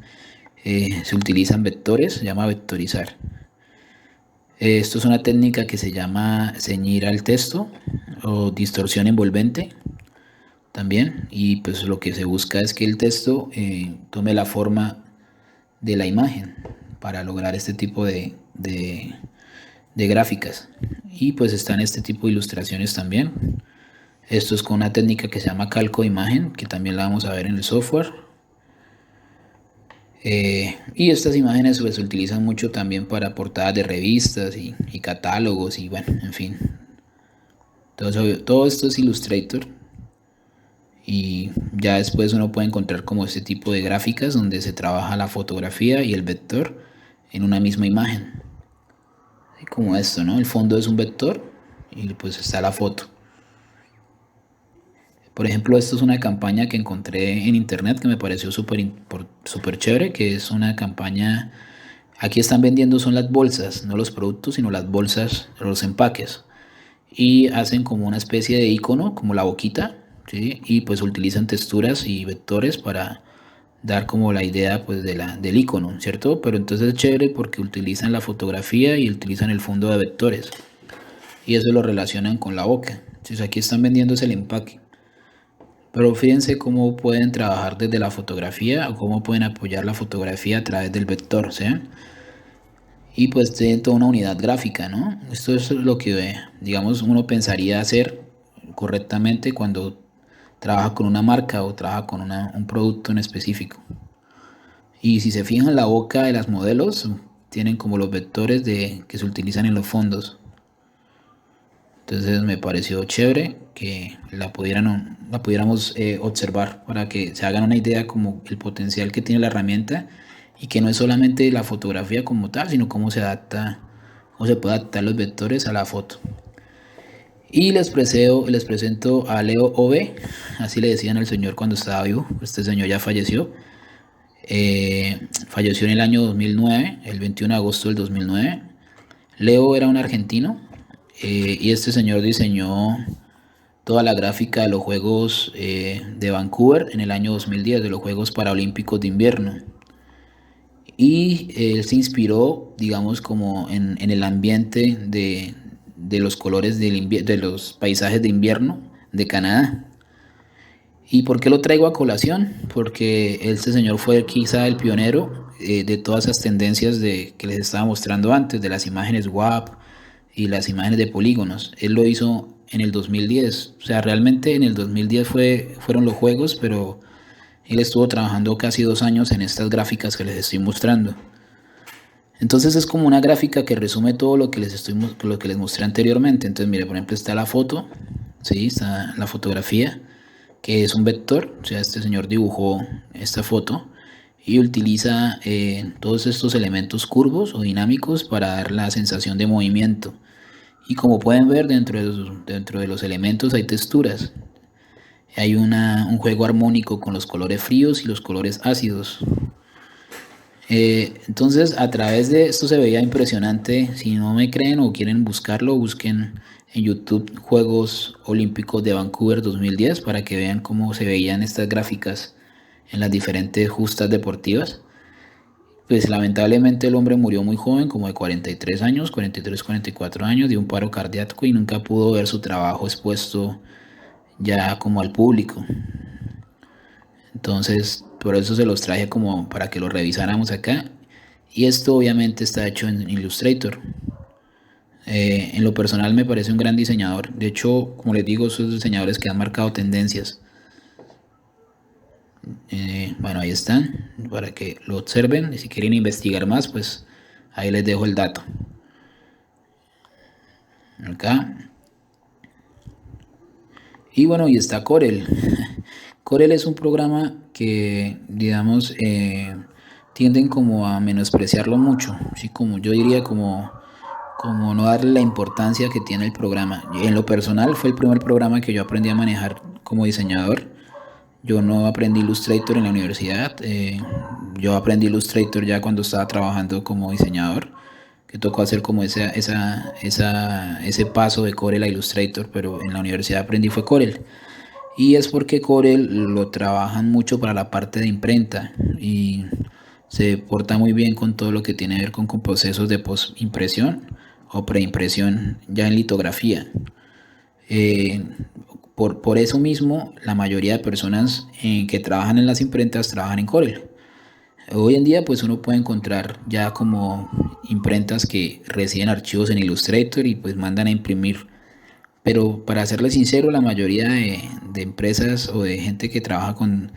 Speaker 1: se utilizan vectores se llama vectorizar. Esto es una técnica que se llama ceñir al texto o distorsión envolvente también, y pues lo que se busca es que el texto tome la forma de la imagen para lograr este tipo de gráficas. Y pues están este tipo de ilustraciones también. Esto es con una técnica que se llama calco de imagen, que también la vamos a ver en el software. Y estas imágenes pues, se utilizan mucho también para portadas de revistas y catálogos y bueno, en fin. Todo esto es Illustrator. Y ya después uno puede encontrar como este tipo de gráficas donde se trabaja la fotografía y el vector en una misma imagen. Así como esto, ¿no? El fondo es un vector y pues está la foto. Por ejemplo, esto es una campaña que encontré en internet que me pareció súper chévere, que es una campaña, aquí están vendiendo son las bolsas, no los productos, sino las bolsas, los empaques. Y hacen como una especie de icono, como la boquita, ¿sí? Y pues utilizan texturas y vectores para dar como la idea pues del icono, ¿cierto? Pero entonces es chévere porque utilizan la fotografía y utilizan el fondo de vectores. Y eso lo relacionan con la boca. Entonces aquí están vendiéndose el empaque. Pero fíjense cómo pueden trabajar desde la fotografía o cómo pueden apoyar la fotografía a través del vector, ¿sí? y pues tiene toda una unidad gráfica, ¿no? Esto es lo que, digamos, uno pensaría hacer correctamente cuando trabaja con una marca o trabaja con un producto en específico. Y si se fijan, la boca de las modelos tienen como los vectores que se utilizan en los fondos. Entonces me pareció chévere que la pudiéramos observar para que se hagan una idea como el potencial que tiene la herramienta y que no es solamente la fotografía como tal, sino cómo se adapta, cómo se puede adaptar los vectores a la foto. Y les presento a Leo OB, así le decían al señor cuando estaba vivo. Este señor ya falleció. Falleció en el año 2009, el 21 de agosto del 2009. Leo era un argentino y este señor diseñó toda la gráfica de los Juegos de Vancouver en el año 2010, de los Juegos Paralímpicos de Invierno. Y él se inspiró, digamos, como en el ambiente de los colores de los paisajes de invierno de Canadá. ¿Y por qué lo traigo a colación? Porque este señor fue quizá el pionero de todas esas tendencias que les estaba mostrando antes, de las imágenes WAP y las imágenes de polígonos. Él lo hizo en el 2010. O sea, realmente en el 2010 fueron los juegos, pero él estuvo trabajando casi 2 años en estas gráficas que les estoy mostrando. Entonces es como una gráfica que resume todo lo que les mostré anteriormente. Entonces, mire, por ejemplo, está la foto, ¿sí? Está la fotografía, que es un vector. O sea, este señor dibujó esta foto y utiliza todos estos elementos curvos o dinámicos para dar la sensación de movimiento. Y como pueden ver, dentro de los elementos hay texturas. Hay un juego armónico con los colores fríos y los colores ácidos. Entonces, a través de esto se veía impresionante. Si no me creen o quieren buscarlo, busquen en YouTube Juegos Olímpicos de Vancouver 2010 para que vean cómo se veían estas gráficas en las diferentes justas deportivas. Pues lamentablemente el hombre murió muy joven, como de 43 años, 43, 44 años, de un paro cardíaco y nunca pudo ver su trabajo expuesto ya como al público. Entonces, por eso se los traje como para que lo revisáramos acá. Y esto obviamente está hecho en Illustrator. En lo personal me parece un gran diseñador. De hecho, como les digo, esos diseñadores que han marcado tendencias. Bueno, ahí están, para que lo observen. Y si quieren investigar más, pues ahí les dejo el dato. Acá. Y bueno, y está Corel. Corel es un programa que, digamos, tienden como a menospreciarlo mucho, ¿sí? Como yo diría, como no darle la importancia que tiene el programa. En lo personal fue el primer programa que yo aprendí a manejar como diseñador. Yo no aprendí Illustrator en la universidad, yo aprendí Illustrator ya cuando estaba trabajando como diseñador, que tocó hacer como ese paso de Corel a Illustrator, pero en la universidad aprendí fue Corel. Y es porque Corel lo trabajan mucho para la parte de imprenta y se porta muy bien con todo lo que tiene que ver con procesos de postimpresión o preimpresión ya en litografía. Eh, por eso mismo, la mayoría de personas que trabajan en las imprentas trabajan en Corel. Hoy en día, pues uno puede encontrar ya como imprentas que reciben archivos en Illustrator y pues mandan a imprimir. Pero para serles sincero, la mayoría de empresas o de gente que trabaja con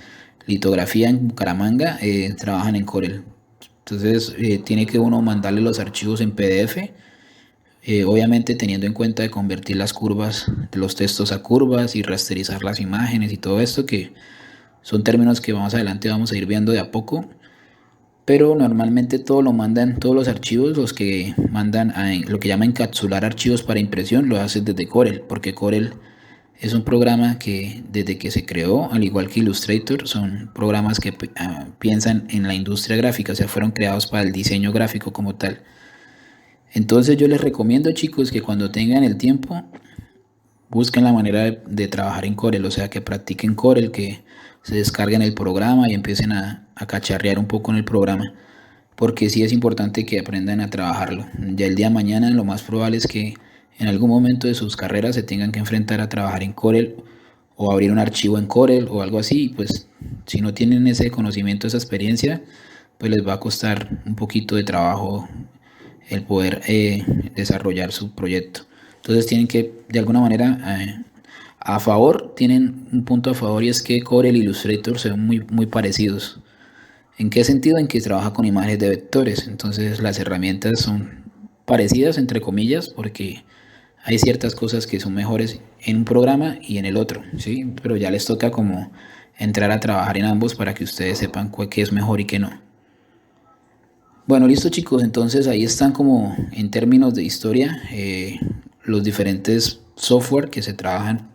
Speaker 1: litografía en Bucaramanga trabajan en Corel. Entonces tiene que uno mandarle los archivos en PDF, obviamente teniendo en cuenta de convertir las curvas de los textos a curvas y rasterizar las imágenes y todo esto, que son términos que más adelante vamos a ir viendo de a poco. Pero normalmente todo lo mandan, todos los archivos, los que mandan a lo que llama encapsular archivos para impresión, lo hacen desde Corel, porque Corel es un programa que desde que se creó, al igual que Illustrator, son programas que piensan en la industria gráfica, o sea, fueron creados para el diseño gráfico como tal. Entonces yo les recomiendo, chicos, que cuando tengan el tiempo busquen la manera de trabajar en Corel, o sea, que practiquen Corel, que se descarguen el programa y empiecen a cacharrear un poco en el programa, porque sí es importante que aprendan a trabajarlo. Ya el día de mañana lo más probable es que en algún momento de sus carreras se tengan que enfrentar a trabajar en Corel o abrir un archivo en Corel o algo así, y pues si no tienen ese conocimiento, esa experiencia, pues les va a costar un poquito de trabajo el poder desarrollar su proyecto. Entonces tienen que, de alguna manera, a favor, tienen un punto a favor, y es que Corel y Illustrator se ven muy parecidos. ¿En qué sentido? En que trabaja con imágenes de vectores. Entonces las herramientas son parecidas, entre comillas, porque hay ciertas cosas que son mejores en un programa y en el otro, ¿sí? Pero ya les toca como entrar a trabajar en ambos para que ustedes sepan qué es mejor y qué no. Bueno, listo chicos, entonces ahí están como en términos de historia los diferentes software que se trabajan,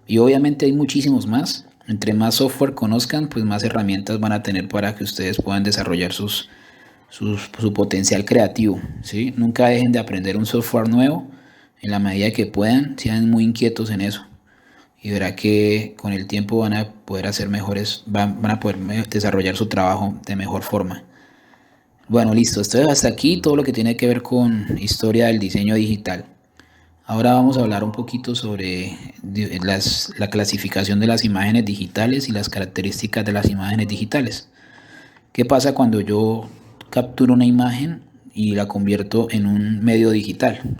Speaker 1: y obviamente hay muchísimos más. Entre más software conozcan, pues más herramientas van a tener para que ustedes puedan desarrollar su potencial creativo, ¿sí? Nunca dejen de aprender un software nuevo en la medida que puedan, sean muy inquietos en eso, y verá que con el tiempo van a poder hacer mejores, van a poder desarrollar su trabajo de mejor forma. Bueno, listo, esto es hasta aquí todo lo que tiene que ver con historia del diseño digital. Ahora vamos a hablar un poquito sobre la clasificación de las imágenes digitales y las características de las imágenes digitales. ¿Qué pasa cuando yo capturo una imagen y la convierto en un medio digital?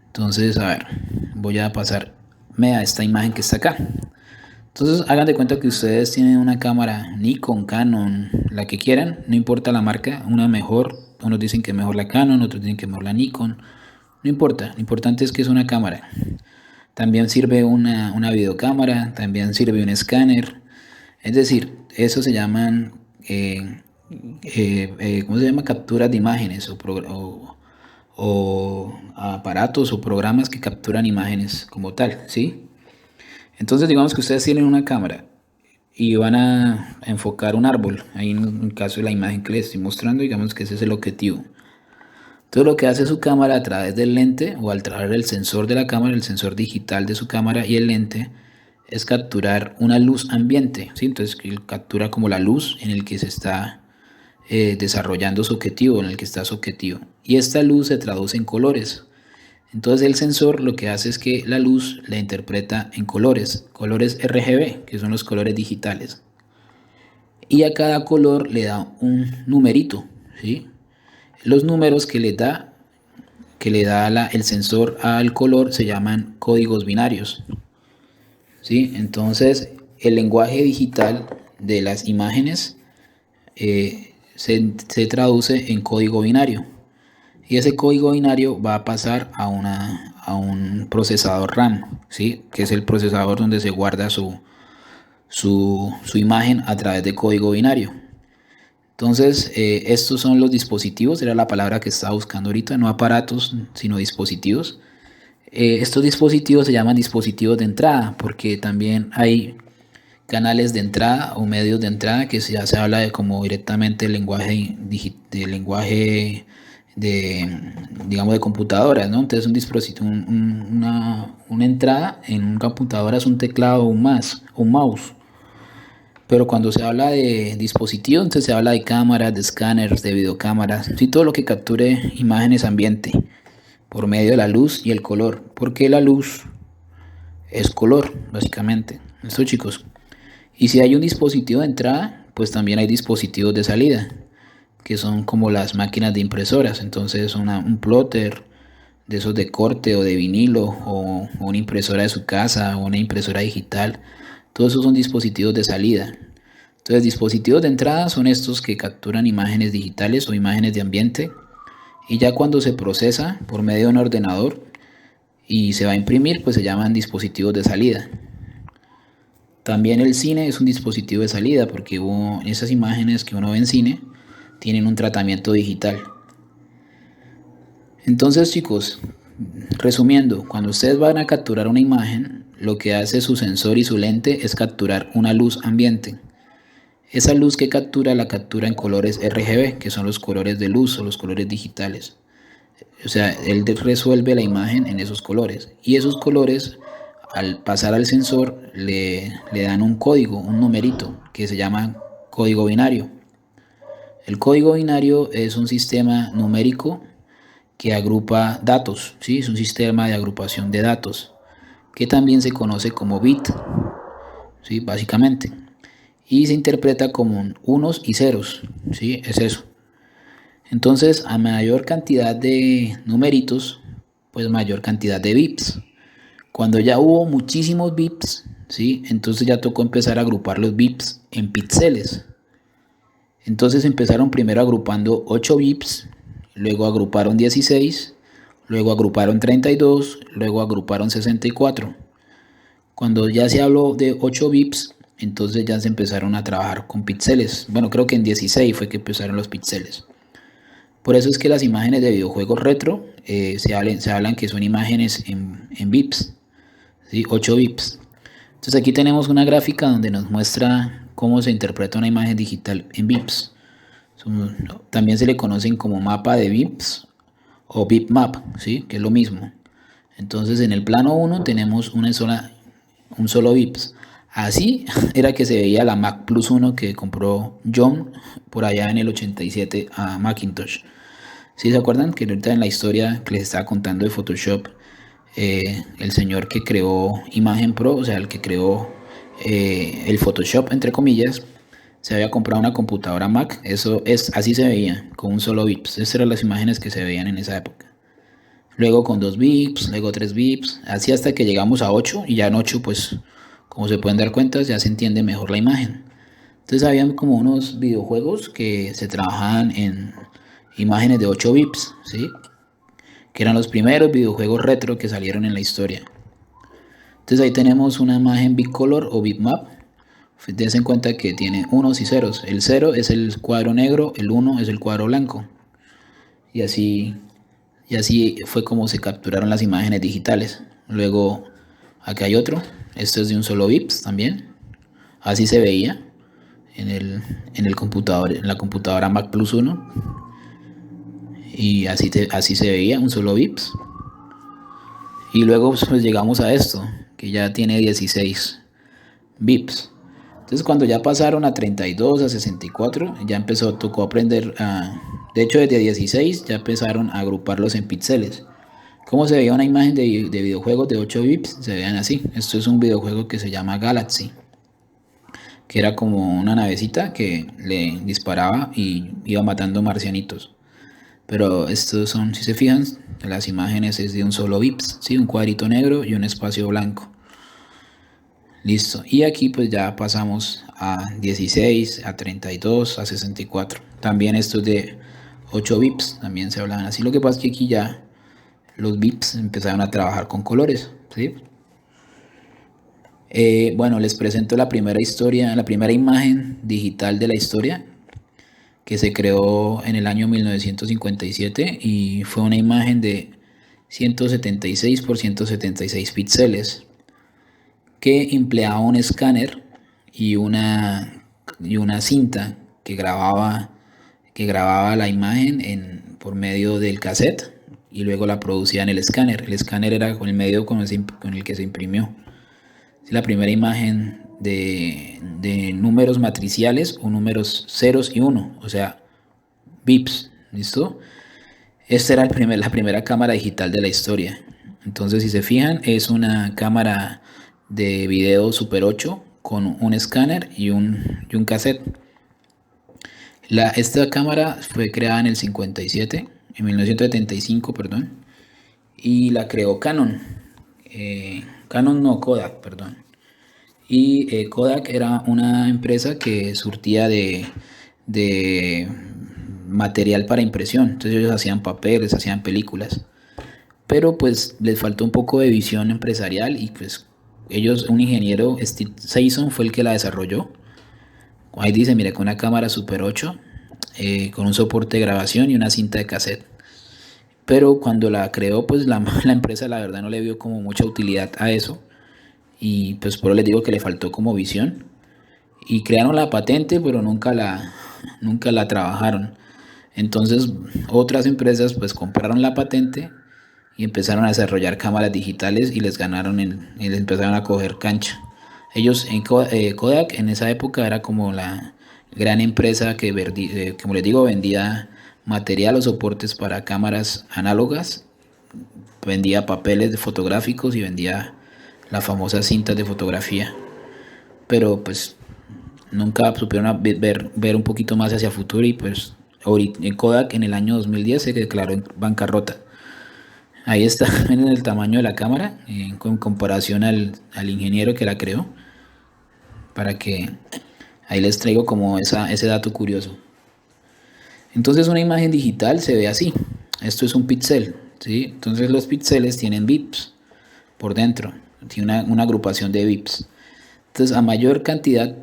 Speaker 1: Entonces, a ver, voy a pasarme a esta imagen que está acá. Entonces, hagan de cuenta que ustedes tienen una cámara Nikon, Canon, la que quieran, no importa la marca, una mejor, unos dicen que es mejor la Canon, otros dicen que es mejor la Nikon, no importa, lo importante es que es una cámara. También sirve una videocámara, también sirve un escáner, es decir, eso se llaman, ¿cómo se llama? Capturas de imágenes o aparatos o programas que capturan imágenes como tal, ¿sí? Entonces digamos que ustedes tienen una cámara y van a enfocar un árbol, ahí en el caso de la imagen que les estoy mostrando, digamos que ese es el objetivo. Entonces lo que hace su cámara a través del lente o al través del sensor de la cámara, el sensor digital de su cámara y el lente, es capturar una luz ambiente, ¿sí? Entonces captura como la luz en el que se está desarrollando su objetivo, en el que está su objetivo. Y esta luz se traduce en colores. Entonces el sensor lo que hace es que la luz la interpreta en colores RGB, que son los colores digitales. Y a cada color le da un numerito, ¿sí? Los números que le da el sensor al color se llaman códigos binarios, ¿sí? Entonces el lenguaje digital de las imágenes se traduce en código binario, y ese código binario va a pasar a un procesador RAM, ¿sí? Que es el procesador donde se guarda su imagen a través de código binario. Entonces, estos son los dispositivos, era la palabra que estaba buscando ahorita, no aparatos, sino dispositivos. Estos dispositivos se llaman dispositivos de entrada, porque también hay canales de entrada o medios de entrada que ya se habla de como directamente el lenguaje digamos, de computadoras, ¿no? Entonces un dispositivo, una entrada en una computadora es un teclado o un mouse. Pero cuando se habla de dispositivos, entonces se habla de cámaras, de escáneres, de videocámaras, y todo lo que capture imágenes ambiente por medio de la luz y el color. Porque la luz es color, básicamente. Esto, chicos. Y si hay un dispositivo de entrada, pues también hay dispositivos de salida, que son como las máquinas de impresoras. Entonces un plotter de esos de corte o de vinilo, o una impresora de su casa, o una impresora digital. Todos esos son dispositivos de salida. Entonces, dispositivos de entrada son estos que capturan imágenes digitales o imágenes de ambiente, y ya cuando se procesa por medio de un ordenador y se va a imprimir, pues se llaman dispositivos de salida. También el cine es un dispositivo de salida, porque esas imágenes que uno ve en cine tienen un tratamiento digital. Entonces, chicos, resumiendo, cuando ustedes van a capturar una imagen, lo que hace su sensor y su lente es capturar una luz ambiente. Esa luz que captura la captura en colores RGB, que son los colores de luz o los colores digitales. O sea, él resuelve la imagen en esos colores, y esos colores, al pasar al sensor, le dan un código, un numerito, que se llama código binario. El código binario es un sistema numérico que agrupa datos, ¿sí? Es un sistema de agrupación de datos, que también se conoce como bit, ¿sí? Básicamente. Y se interpreta como unos y ceros, ¿sí? Es eso. Entonces, a mayor cantidad de numeritos, pues mayor cantidad de bits. Cuando ya hubo muchísimos bits, ¿sí? Entonces ya tocó empezar a agrupar los bits en píxeles. Entonces empezaron primero agrupando 8 bits, luego agruparon 16, luego agruparon 32, luego agruparon 64. Cuando ya se habló de 8 bits, entonces ya se empezaron a trabajar con píxeles. Bueno, creo que en 16 fue que empezaron los píxeles. Por eso es que las imágenes de videojuegos retro se hablan que son imágenes en bits, ¿sí? 8 bits. Entonces aquí tenemos una gráfica donde nos muestra cómo se interpreta una imagen digital en bits. También se le conocen como mapa de bits o bitmap, ¿sí? Que es lo mismo. Entonces en el plano 1 tenemos un solo bits. Así era que se veía la Mac Plus 1 que compró John por allá en el 87 a Macintosh. ¿Sí se acuerdan? Que ahorita en la historia que les estaba contando de Photoshop, el señor que creó Imagen Pro, o sea, el que creó el Photoshop, entre comillas, se había comprado una computadora Mac. Así se veía, con un solo bits. Esas eran las imágenes que se veían en esa época. Luego con 2 bits, luego 3 bits, así hasta que llegamos a 8, y ya en 8, pues, como se pueden dar cuenta, ya se entiende mejor la imagen. Entonces habían como unos videojuegos que se trabajaban en imágenes de 8 bits, ¿sí? Que eran los primeros videojuegos retro que salieron en la historia. Entonces ahí tenemos una imagen bicolor o bitmap. Dense en cuenta que tiene unos y ceros. El 0 es el cuadro negro, el 1 es el cuadro blanco. Y así fue como se capturaron las imágenes digitales. Luego, aquí hay otro. Esto es de un solo bits también. Así se veía en el computador, en la computadora Mac Plus 1. Y así se veía, un solo bits. Y luego pues llegamos a esto, que ya tiene 16 bits. Entonces cuando ya pasaron a 32, a 64, ya tocó aprender a... De hecho, desde 16 ya empezaron a agruparlos en píxeles. ¿Cómo se veía una imagen de videojuegos de 8 bits? Se veían así. Esto es un videojuego que se llama Galaxy, que era como una navecita que le disparaba y iba matando marcianitos. Pero estos son, si se fijan, las imágenes es de un solo bits, ¿sí? Un cuadrito negro y un espacio blanco. Listo. Y aquí pues ya pasamos a 16, a 32, a 64. También estos de 8 bits también se hablaban así. Lo que pasa es que aquí ya los bits empezaron a trabajar con colores, ¿sí? Bueno, les presento la primera historia, la primera imagen digital de la historia, que se creó en el año 1957 y fue una imagen de 176 por 176 píxeles que empleaba un escáner y una cinta que grababa la imagen por medio del cassette y luego la producía en el escáner. El escáner era el medio con el que se imprimió. Es la primera imagen de números matriciales o números ceros y uno, o sea, bips, ¿listo? Esta era la primera cámara digital de la historia. Entonces, si se fijan, es una cámara de video Super 8 con un escáner y un cassette. Esta cámara fue creada en el 57, en 1975, perdón, y la creó Canon. Canon no, Kodak, perdón. Y Kodak era una empresa que surtía de material para impresión. Entonces ellos hacían papeles, hacían películas. Pero pues les faltó un poco de visión empresarial y pues un ingeniero, Steve Saison, fue el que la desarrolló. Ahí dice, mira, con una cámara Super 8, con un soporte de grabación y una cinta de cassette. Pero cuando la creó, pues la empresa la verdad no le vio como mucha utilidad a eso. Y pues por eso les digo que le faltó como visión. Y crearon la patente, pero nunca la trabajaron. Entonces otras empresas pues compraron la patente y empezaron a desarrollar cámaras digitales y les empezaron a coger cancha. Ellos Kodak en esa época era como la gran empresa que, como les digo, vendía material o soportes para cámaras análogas, vendía papeles fotográficos y vendía las famosas cintas de fotografía. Pero pues nunca supieron ver un poquito más hacia el futuro y pues Kodak en el año 2010 se declaró en bancarrota. Ahí está, en el tamaño de la cámara, con comparación al ingeniero que la creó, para que ahí les traigo como ese dato curioso. Entonces una imagen digital se ve así. Esto es un píxel, ¿sí? Entonces los píxeles tienen bits por dentro, tiene una agrupación de bits. Entonces a mayor cantidad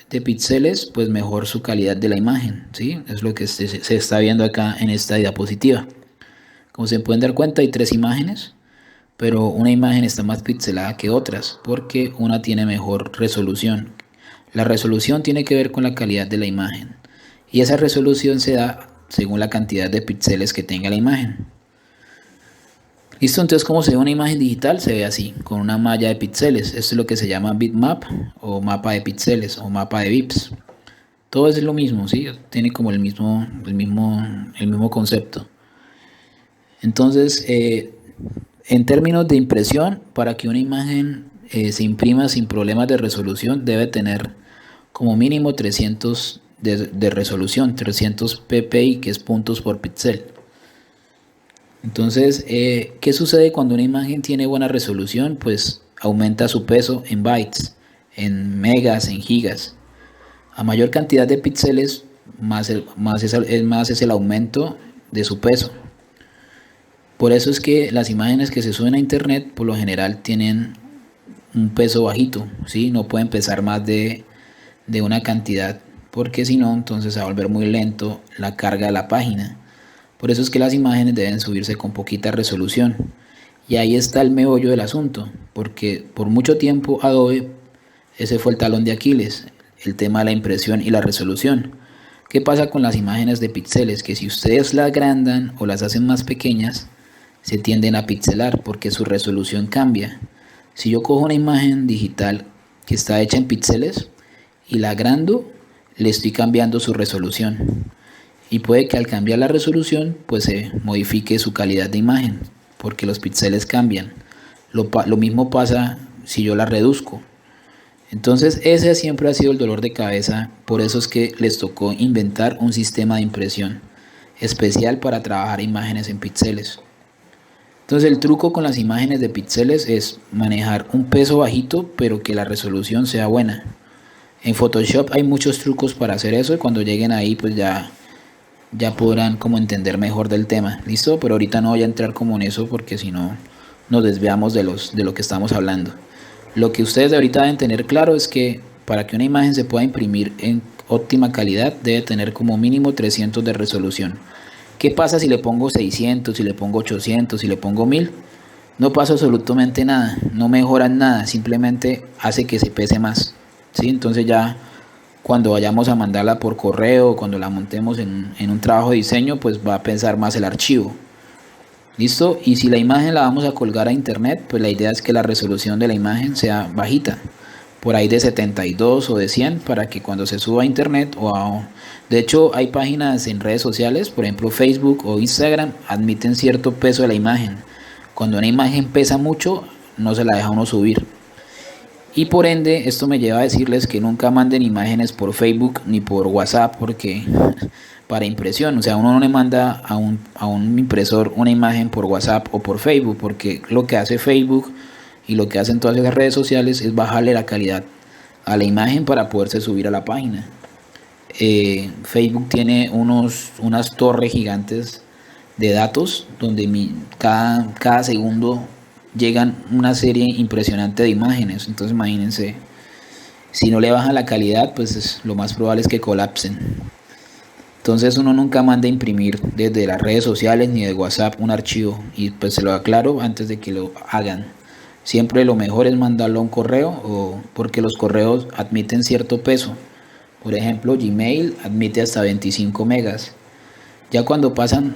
Speaker 1: de píxeles, pues mejor su calidad de la imagen, ¿sí? Es lo que se está viendo acá en esta diapositiva. Como se pueden dar cuenta, hay 3 imágenes, pero una imagen está más pixelada que otras porque una tiene mejor resolución. La resolución tiene que ver con la calidad de la imagen y esa resolución se da según la cantidad de píxeles que tenga la imagen. Listo, entonces como se ve una imagen digital, se ve así, con una malla de píxeles. Esto es lo que se llama bitmap o mapa de píxeles o mapa de bits. Todo es lo mismo, ¿sí? Tiene como el mismo concepto. Entonces, en términos de impresión, para que una imagen se imprima sin problemas de resolución, debe tener como mínimo 300 de resolución, 300 ppi, que es puntos por píxel. Entonces, ¿qué sucede cuando una imagen tiene buena resolución? Pues aumenta su peso en bytes, en megas, en gigas. A mayor cantidad de píxeles, más es el aumento de su peso. Por eso es que las imágenes que se suben a internet por lo general tienen un peso bajito, ¿sí? No pueden pesar más de una cantidad, porque si no, entonces se va a volver muy lento la carga de la página. Por eso es que las imágenes deben subirse con poquita resolución. Y ahí está el meollo del asunto, porque por mucho tiempo Adobe, ese fue el talón de Aquiles, el tema de la impresión y la resolución. ¿Qué pasa con las imágenes de píxeles? Que si ustedes las agrandan o las hacen más pequeñas, se tienden a pixelar porque su resolución cambia. Si yo cojo una imagen digital que está hecha en píxeles y la agrando, le estoy cambiando su resolución. Y puede que al cambiar la resolución, pues se modifique su calidad de imagen, porque los píxeles cambian. Lo mismo pasa si yo la reduzco. Entonces ese siempre ha sido el dolor de cabeza, por eso es que les tocó inventar un sistema de impresión especial para trabajar imágenes en píxeles. Entonces el truco con las imágenes de píxeles es manejar un peso bajito, pero que la resolución sea buena. En Photoshop hay muchos trucos para hacer eso y cuando lleguen ahí pues ya podrán como entender mejor del tema, ¿listo? Pero ahorita no voy a entrar como en eso porque si no nos desviamos de lo que estamos hablando. Lo que ustedes ahorita deben tener claro es que para que una imagen se pueda imprimir en óptima calidad debe tener como mínimo 300 de resolución. ¿Qué pasa si le pongo 600, si le pongo 800, si le pongo 1000? No pasa absolutamente nada, no mejora nada, simplemente hace que se pese más, ¿sí? Entonces ya cuando vayamos a mandarla por correo, cuando la montemos en un trabajo de diseño, pues va a pesar más el archivo. ¿Listo? Y si la imagen la vamos a colgar a internet, pues la idea es que la resolución de la imagen sea bajita, por ahí de 72 o de 100, para que cuando se suba a internet de hecho hay páginas en redes sociales, por ejemplo Facebook o Instagram, admiten cierto peso de la imagen. Cuando una imagen pesa mucho, no se la deja uno subir. Y por ende, esto me lleva a decirles que nunca manden imágenes por Facebook ni por WhatsApp, porque para impresión, o sea, uno no le manda a un impresor una imagen por WhatsApp o por Facebook, porque lo que hace Facebook y lo que hacen todas esas redes sociales es bajarle la calidad a la imagen para poderse subir a la página. Facebook tiene unas torres gigantes de datos donde cada segundo llegan una serie impresionante de imágenes. Entonces imagínense, si no le bajan la calidad, pues lo más probable es que colapsen. Entonces uno nunca manda a imprimir desde las redes sociales ni de WhatsApp un archivo, y pues se lo aclaro antes de que lo hagan. Siempre lo mejor es mandarlo a un correo, porque los correos admiten cierto peso. Por ejemplo, Gmail admite hasta 25 megas. Ya cuando pesan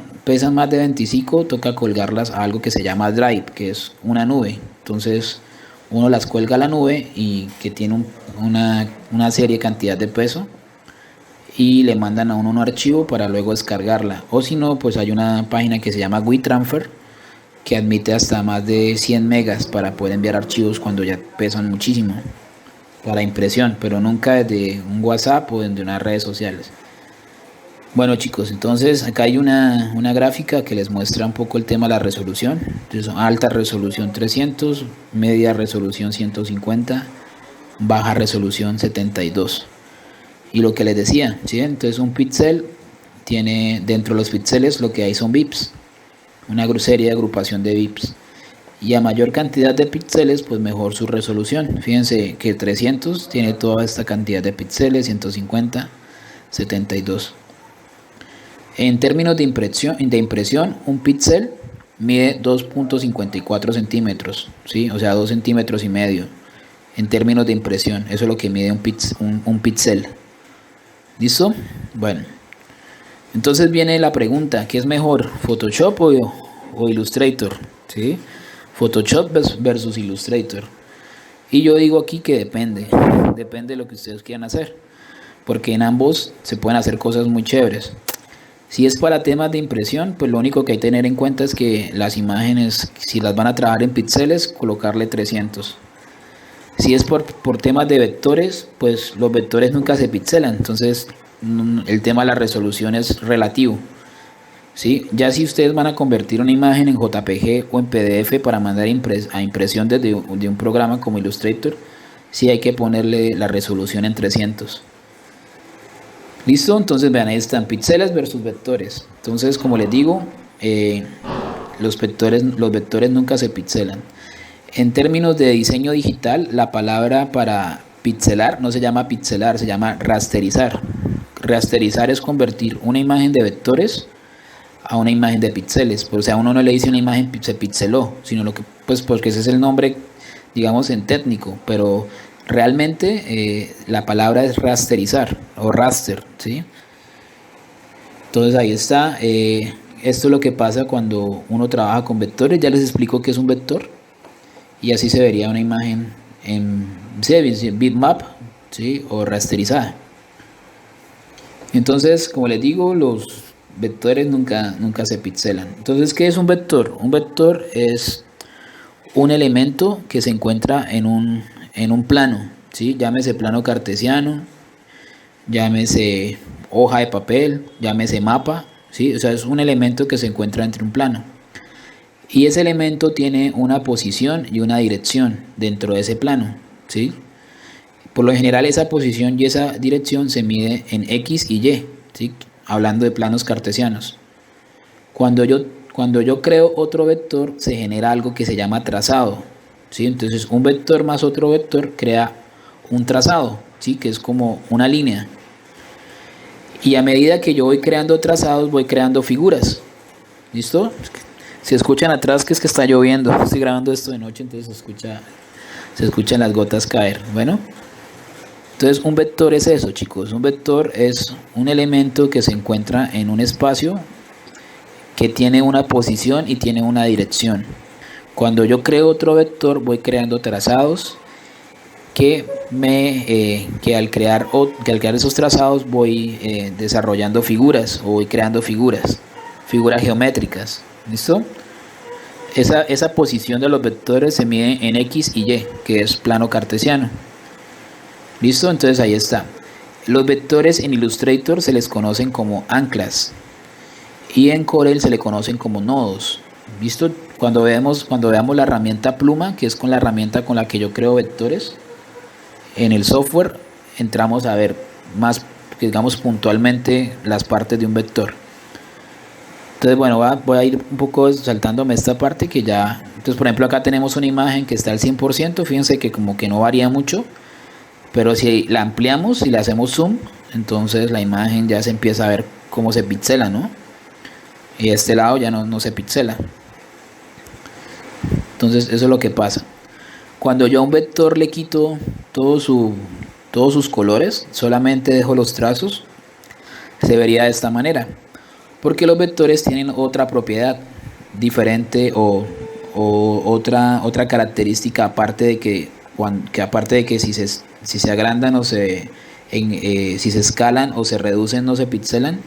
Speaker 1: más de 25, toca colgarlas a algo que se llama Drive, que es una nube. Entonces uno las cuelga a la nube y que tiene una serie cantidad de peso, y le mandan a uno un archivo para luego descargarla. O si no, pues hay una página que se llama WeTransfer que admite hasta más de 100 megas para poder enviar archivos cuando ya pesan muchísimo para impresión, pero nunca desde un WhatsApp o desde unas redes sociales. Bueno chicos, entonces acá hay una gráfica que les muestra un poco el tema de la resolución. Entonces, alta resolución 300, media resolución 150, baja resolución 72. Y lo que les decía, ¿sí? Entonces un píxel tiene dentro de los píxeles lo que hay son bits, una serie de agrupación de bits. Y a mayor cantidad de píxeles, pues mejor su resolución. Fíjense que 300 tiene toda esta cantidad de píxeles, 150, 72. En términos de impresión, un píxel mide 2.54 centímetros, ¿sí? O sea, 2 centímetros y medio. En términos de impresión, eso es lo que mide un píxel. ¿Listo? Bueno, entonces viene la pregunta, ¿qué es mejor, Photoshop o Illustrator? ¿Sí? Photoshop versus Illustrator. Y yo digo aquí que depende de lo que ustedes quieran hacer, porque en ambos se pueden hacer cosas muy chéveres. Si es para temas de impresión, pues lo único que hay que tener en cuenta es que las imágenes, si las van a trabajar en píxeles, colocarle 300. Si es por temas de vectores, pues los vectores nunca se pixelan, entonces el tema de la resolución es relativo. ¿Sí? Ya si ustedes van a convertir una imagen en JPG o en PDF para mandar a impresión desde de un programa como Illustrator, sí hay que ponerle la resolución en 300. ¿Listo? Entonces vean, ahí están píxeles versus vectores. Entonces, como les digo, los vectores nunca se pixelan. En términos de diseño digital, la palabra para pixelar no se llama pixelar, se llama rasterizar. Rasterizar es convertir una imagen de vectores a una imagen de píxeles. O sea, uno no le dice una imagen se pixeló, sino lo que, pues porque ese es el nombre, digamos, en técnico, pero realmente la palabra es rasterizar o raster, ¿sí? Entonces ahí está. Esto es lo que pasa cuando uno trabaja con vectores. Ya les explico qué es un vector y así se vería una imagen en bitmap, ¿sí? O rasterizada. Entonces, como les digo, los vectores nunca se pixelan. Entonces, ¿qué es un vector? Un vector es un elemento que se encuentra en un plano, ¿sí? Llámese plano cartesiano, llámese hoja de papel, llámese mapa, ¿sí? O sea, es un elemento que se encuentra entre un plano. Y ese elemento tiene una posición y una dirección dentro de ese plano, ¿sí? Por lo general esa posición y esa dirección se mide en X y Y, ¿sí? Hablando de planos cartesianos. Cuando yo creo otro vector, se genera algo que se llama trazado, ¿sí? Entonces un vector más otro vector crea un trazado, ¿sí? Que es como una línea. Y a medida que yo voy creando trazados, voy creando figuras. ¿Listo? Si escuchan atrás que es que está lloviendo, estoy grabando esto de noche, entonces se escuchan las gotas caer. Bueno, entonces un vector es eso, chicos. Un vector es un elemento que se encuentra en un espacio que tiene una posición y tiene una dirección. Cuando yo creo otro vector, voy creando trazados que al crear esos trazados voy desarrollando figuras o voy creando figuras geométricas. ¿Listo? Esa posición de los vectores se mide en X y Y, que es plano cartesiano. ¿Listo? Entonces ahí está. Los vectores en Illustrator se les conocen como anclas y en Corel se le conocen como nodos. ¿Listo? Cuando veamos la herramienta pluma, que es con la herramienta con la que yo creo vectores, en el software entramos a ver más, digamos, puntualmente las partes de un vector. Entonces, bueno, voy a ir un poco saltándome esta parte que ya... Entonces, por ejemplo, acá tenemos una imagen que está al 100%, fíjense que como que no varía mucho, pero si la ampliamos y le hacemos zoom, entonces la imagen ya se empieza a ver cómo se pixela, ¿no? Y este lado ya no se pixela. Entonces, eso es lo que pasa. Cuando yo a un vector le quito todos sus colores, solamente dejo los trazos, se vería de esta manera. Porque los vectores tienen otra propiedad diferente o otra característica aparte de que si se agrandan o si se escalan o se reducen o se pixelan,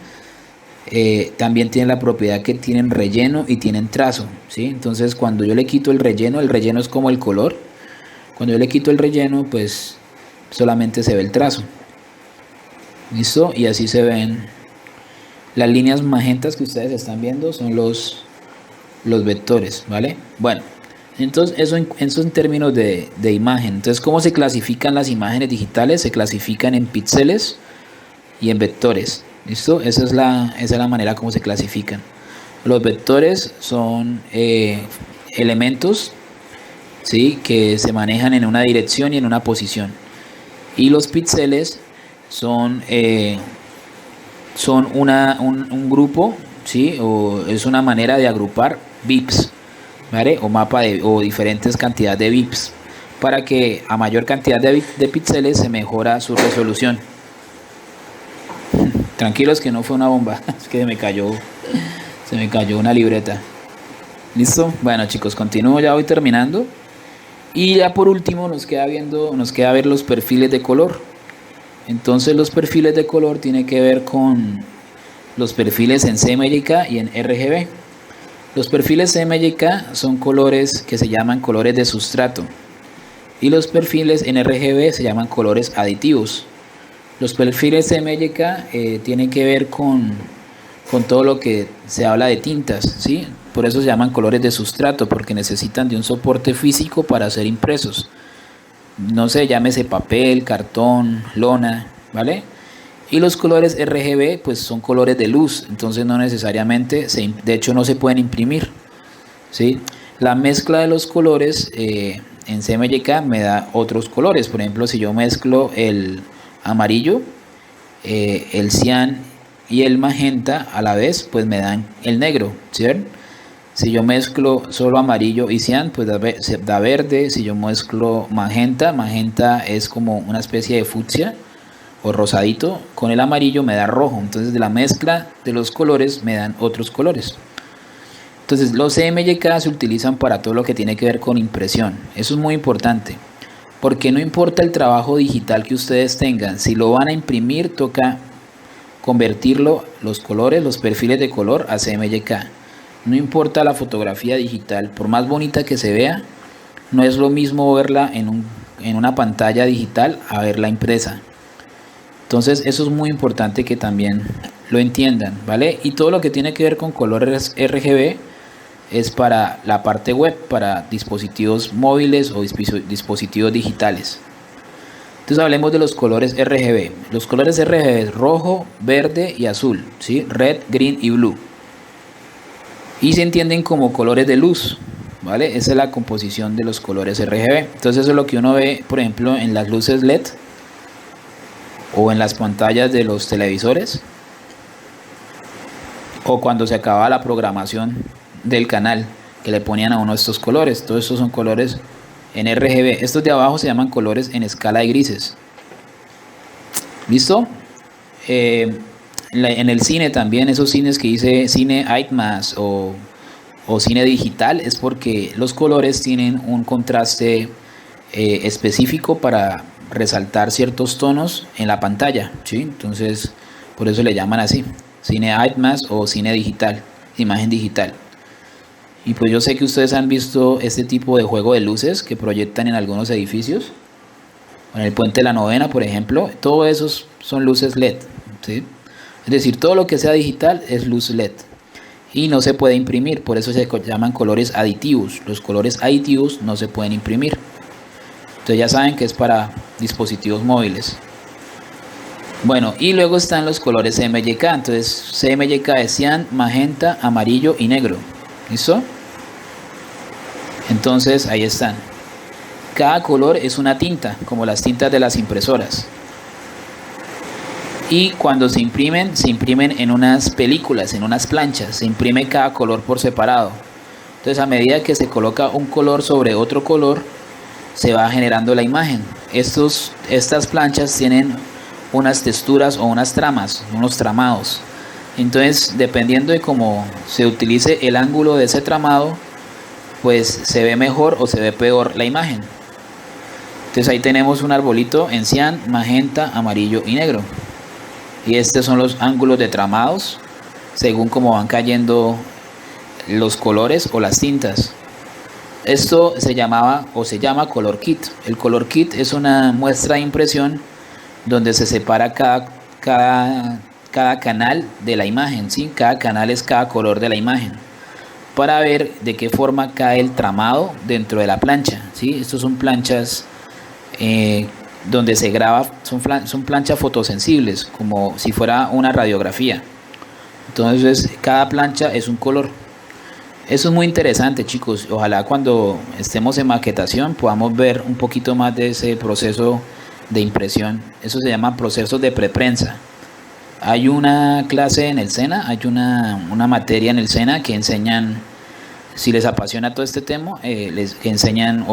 Speaker 1: también tienen la propiedad que tienen relleno y tienen trazo, ¿sí? Entonces cuando yo le quito el relleno es como el color. Cuando yo le quito el relleno, pues solamente se ve el trazo. ¿Listo? Y así se ven Las líneas magentas que ustedes están viendo son los vectores, ¿vale? Bueno, entonces eso en términos de imagen. Entonces, ¿cómo se clasifican las imágenes digitales? Se clasifican en píxeles y en vectores. ¿Listo? Esa es la manera como se clasifican. Los vectores son elementos, ¿sí?, que se manejan en una dirección y en una posición. Y los píxeles son un grupo, ¿sí?, o es una manera de agrupar bits, ¿vale? O diferentes cantidades de bits, para que a mayor cantidad de píxeles se mejora su resolución. Tranquilos que no fue una bomba, es que se me cayó una libreta. ¿Listo? Bueno, chicos, continúo, ya voy terminando. Y ya por último nos queda ver los perfiles de color. Entonces los perfiles de color tienen que ver con los perfiles en CMYK y en RGB. Los perfiles CMYK son colores que se llaman colores de sustrato. Y los perfiles en RGB se llaman colores aditivos. Los perfiles CMYK tienen que ver con todo lo que se habla de tintas, ¿sí? Por eso se llaman colores de sustrato, porque necesitan de un soporte físico para ser impresos. No sé, llámese papel, cartón, lona, ¿vale? Y los colores RGB pues son colores de luz, entonces no necesariamente, de hecho no se pueden imprimir, ¿sí? La mezcla de los colores en CMYK me da otros colores. Por ejemplo, si yo mezclo el amarillo, el cian y el magenta a la vez, pues me dan el negro, ¿cierto? Si yo mezclo solo amarillo y cian, pues da verde. Si yo mezclo magenta es como una especie de fucsia o rosadito, con el amarillo me da rojo. Entonces de la mezcla de los colores me dan otros colores. Entonces los CMYK se utilizan para todo lo que tiene que ver con impresión. Eso es muy importante, porque no importa el trabajo digital que ustedes tengan, si lo van a imprimir toca convertirlo, los colores, los perfiles de color, a CMYK. No importa la fotografía digital, por más bonita que se vea, no es lo mismo verla en una pantalla digital a verla impresa. Entonces eso es muy importante que también lo entiendan, ¿vale? Y todo lo que tiene que ver con colores RGB es para la parte web, para dispositivos móviles o dispositivos digitales. Entonces hablemos de los colores RGB. Los colores RGB es rojo, verde y azul, ¿sí? Red, green y blue. Y se entienden como colores de luz, ¿vale? Esa es la composición de los colores RGB. Entonces eso es lo que uno ve, por ejemplo, en las luces LED o en las pantallas de los televisores, o cuando se acababa la programación del canal, que le ponían a uno estos colores. Todos estos son colores en RGB. Estos de abajo se llaman colores en escala de grises. ¿Listo? En el cine también, esos cines que dice cine IMAX o cine digital, es porque los colores tienen un contraste específico para resaltar ciertos tonos en la pantalla, ¿sí? Entonces por eso le llaman así, cine IMAX o cine digital, imagen digital. Y pues yo sé que ustedes han visto este tipo de juego de luces que proyectan en algunos edificios, en el puente de la Novena, por ejemplo. Todo eso son luces LED, ¿sí? Es decir, todo lo que sea digital es luz LED y no se puede imprimir, por eso se llaman colores aditivos. Los colores aditivos no se pueden imprimir. Entonces ya saben que es para dispositivos móviles. Bueno, y luego están los colores CMYK. Entonces CMYK es cian, magenta, amarillo y negro. ¿Listo? Entonces ahí están. Cada color es una tinta, como las tintas de las impresoras. Y cuando se imprimen en unas películas, en unas planchas. Se imprime cada color por separado. Entonces a medida que se coloca un color sobre otro color, se va generando la imagen. Estas planchas tienen unas texturas o unas tramas, unos tramados. Entonces, dependiendo de cómo se utilice el ángulo de ese tramado, pues se ve mejor o se ve peor la imagen. Entonces ahí tenemos un arbolito en cian, magenta, amarillo y negro. Y estos son los ángulos de tramados según cómo van cayendo los colores o las tintas. Esto se llama color kit. El color kit es una muestra de impresión donde se separa cada cada canal de la imagen, ¿sí? Cada canal es cada color de la imagen, para ver de qué forma cae el tramado dentro de la plancha, ¿sí? Estos son planchas donde se graba, son planchas fotosensibles, como si fuera una radiografía. Entonces cada plancha es un color. Eso es muy interesante, chicos. Ojalá cuando estemos en maquetación podamos ver un poquito más de ese proceso de impresión. Eso se llama procesos de preprensa. Hay una clase en el SENA, hay una materia en el SENA que enseñan, si les apasiona todo este tema, les enseñan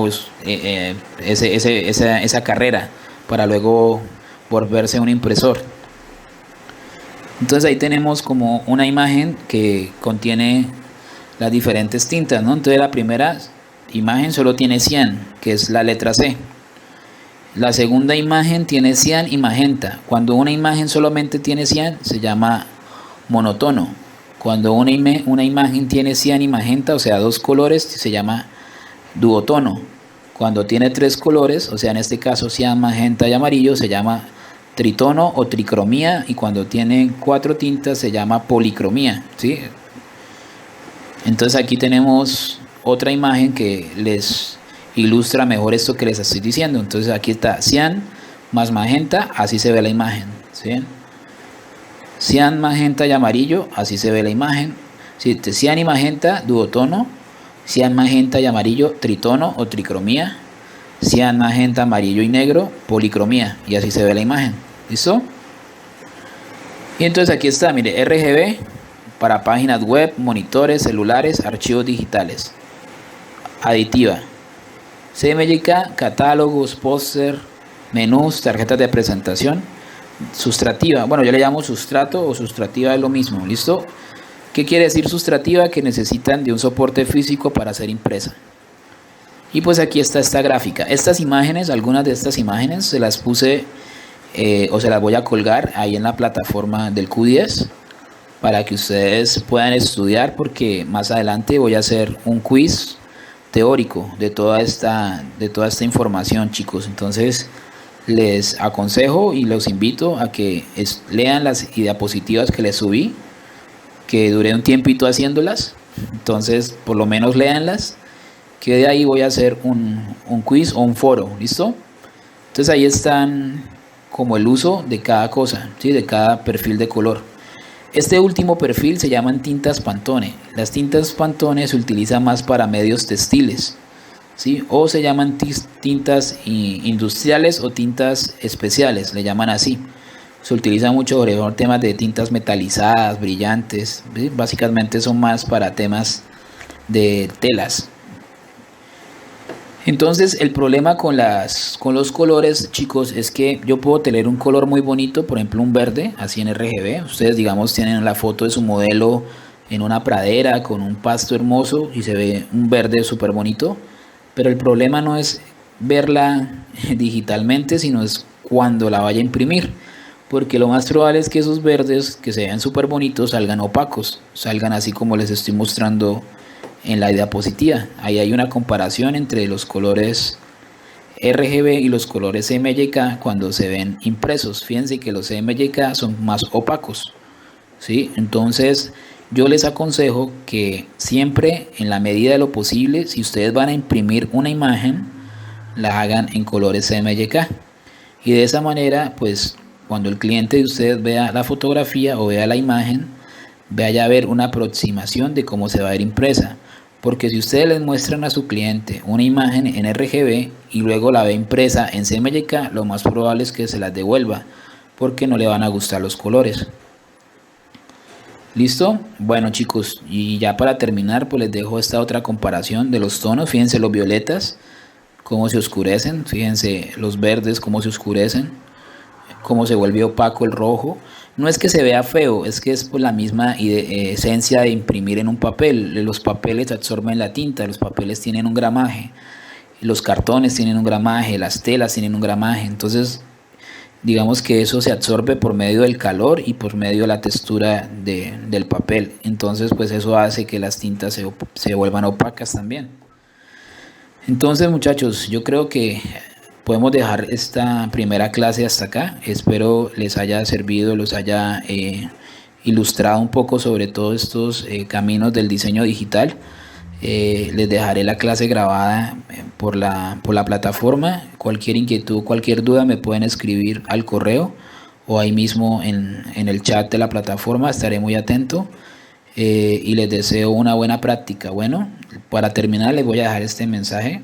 Speaker 1: esa carrera para luego volverse un impresor. Entonces ahí tenemos como una imagen que contiene las diferentes tintas, ¿no? Entonces la primera imagen solo tiene cian, que es la letra C. La segunda imagen tiene cian y magenta. Cuando una imagen solamente tiene cian, se llama monotono. Cuando una imagen tiene cian y magenta, o sea, dos colores, se llama duotono. Cuando tiene tres colores, o sea, en este caso cian, magenta y amarillo, se llama tritono o tricromía. Y cuando tiene cuatro tintas, se llama policromía, ¿sí? Entonces aquí tenemos otra imagen que les ilustra mejor esto que les estoy diciendo. Entonces aquí está cian más magenta, así se ve la imagen, ¿sí? Cian, magenta y amarillo, así se ve la imagen. Cian y magenta, duotono. Cian, magenta y amarillo, tritono o tricromía. Cian, magenta, amarillo y negro, policromía. Y así se ve la imagen. ¿Listo? Y entonces aquí está, mire, RGB para páginas web, monitores, celulares, archivos digitales. Aditiva. CMYK, catálogos, póster, menús, tarjetas de presentación. Sustrativa, bueno, yo le llamo sustrato o sustrativa, es lo mismo, ¿listo? ¿Qué quiere decir sustrativa? Que necesitan de un soporte físico para ser impresa. Y pues aquí está esta gráfica. Estas imágenes, algunas de estas imágenes se las puse o se las voy a colgar ahí en la plataforma del Q10 para que ustedes puedan estudiar, porque más adelante voy a hacer un quiz teórico de toda esta información, chicos. Entonces les aconsejo y los invito a que lean las diapositivas que les subí, que duré un tiempito haciéndolas. Entonces por lo menos léanlas, que de ahí voy a hacer un quiz o un foro, ¿listo? Entonces ahí están como el uso de cada cosa, ¿sí? De cada perfil de color. Este último perfil se llaman tintas Pantone. Las tintas Pantone se utilizan más para medios textiles, ¿sí? O se llaman tintas industriales o tintas especiales, le llaman así. Se utiliza mucho sobre temas de tintas metalizadas, brillantes, ¿sí? Básicamente son más para temas de telas. Entonces el problema con los colores, chicos, es que yo puedo tener un color muy bonito, por ejemplo un verde, así en RGB. Ustedes, digamos, tienen la foto de su modelo en una pradera con un pasto hermoso y se ve un verde súper bonito. Pero el problema no es verla digitalmente, sino es cuando la vaya a imprimir. Porque lo más probable es que esos verdes que se vean súper bonitos salgan opacos, salgan así como les estoy mostrando en la diapositiva. Ahí hay una comparación entre los colores RGB y los colores CMYK cuando se ven impresos. Fíjense que los CMYK son más opacos, ¿sí? Entonces yo les aconsejo que siempre, en la medida de lo posible, si ustedes van a imprimir una imagen, la hagan en colores CMYK, y de esa manera, pues cuando el cliente de ustedes vea la fotografía o vea la imagen, vaya a ver una aproximación de cómo se va a ver impresa. Porque si ustedes les muestran a su cliente una imagen en RGB y luego la ve impresa en CMYK, lo más probable es que se las devuelva, porque no le van a gustar los colores. ¿Listo? Bueno, chicos, y ya para terminar, pues les dejo esta otra comparación de los tonos. Fíjense los violetas, cómo se oscurecen. Fíjense los verdes, cómo se oscurecen, cómo se vuelve opaco el rojo. No es que se vea feo, es que es por la misma esencia de imprimir en un papel. Los papeles absorben la tinta, los papeles tienen un gramaje, los cartones tienen un gramaje, las telas tienen un gramaje. Entonces, digamos que eso se absorbe por medio del calor y por medio de la textura del papel. Entonces, pues eso hace que las tintas se vuelvan opacas también. Entonces, muchachos, yo creo que podemos dejar esta primera clase hasta acá. Espero les haya servido, los haya ilustrado un poco sobre todos estos caminos del diseño digital. Les dejaré la clase grabada por la plataforma. Cualquier inquietud, cualquier duda me pueden escribir al correo o ahí mismo en el chat de la plataforma. Estaré muy atento y les deseo una buena práctica. Bueno, para terminar les voy a dejar este mensaje.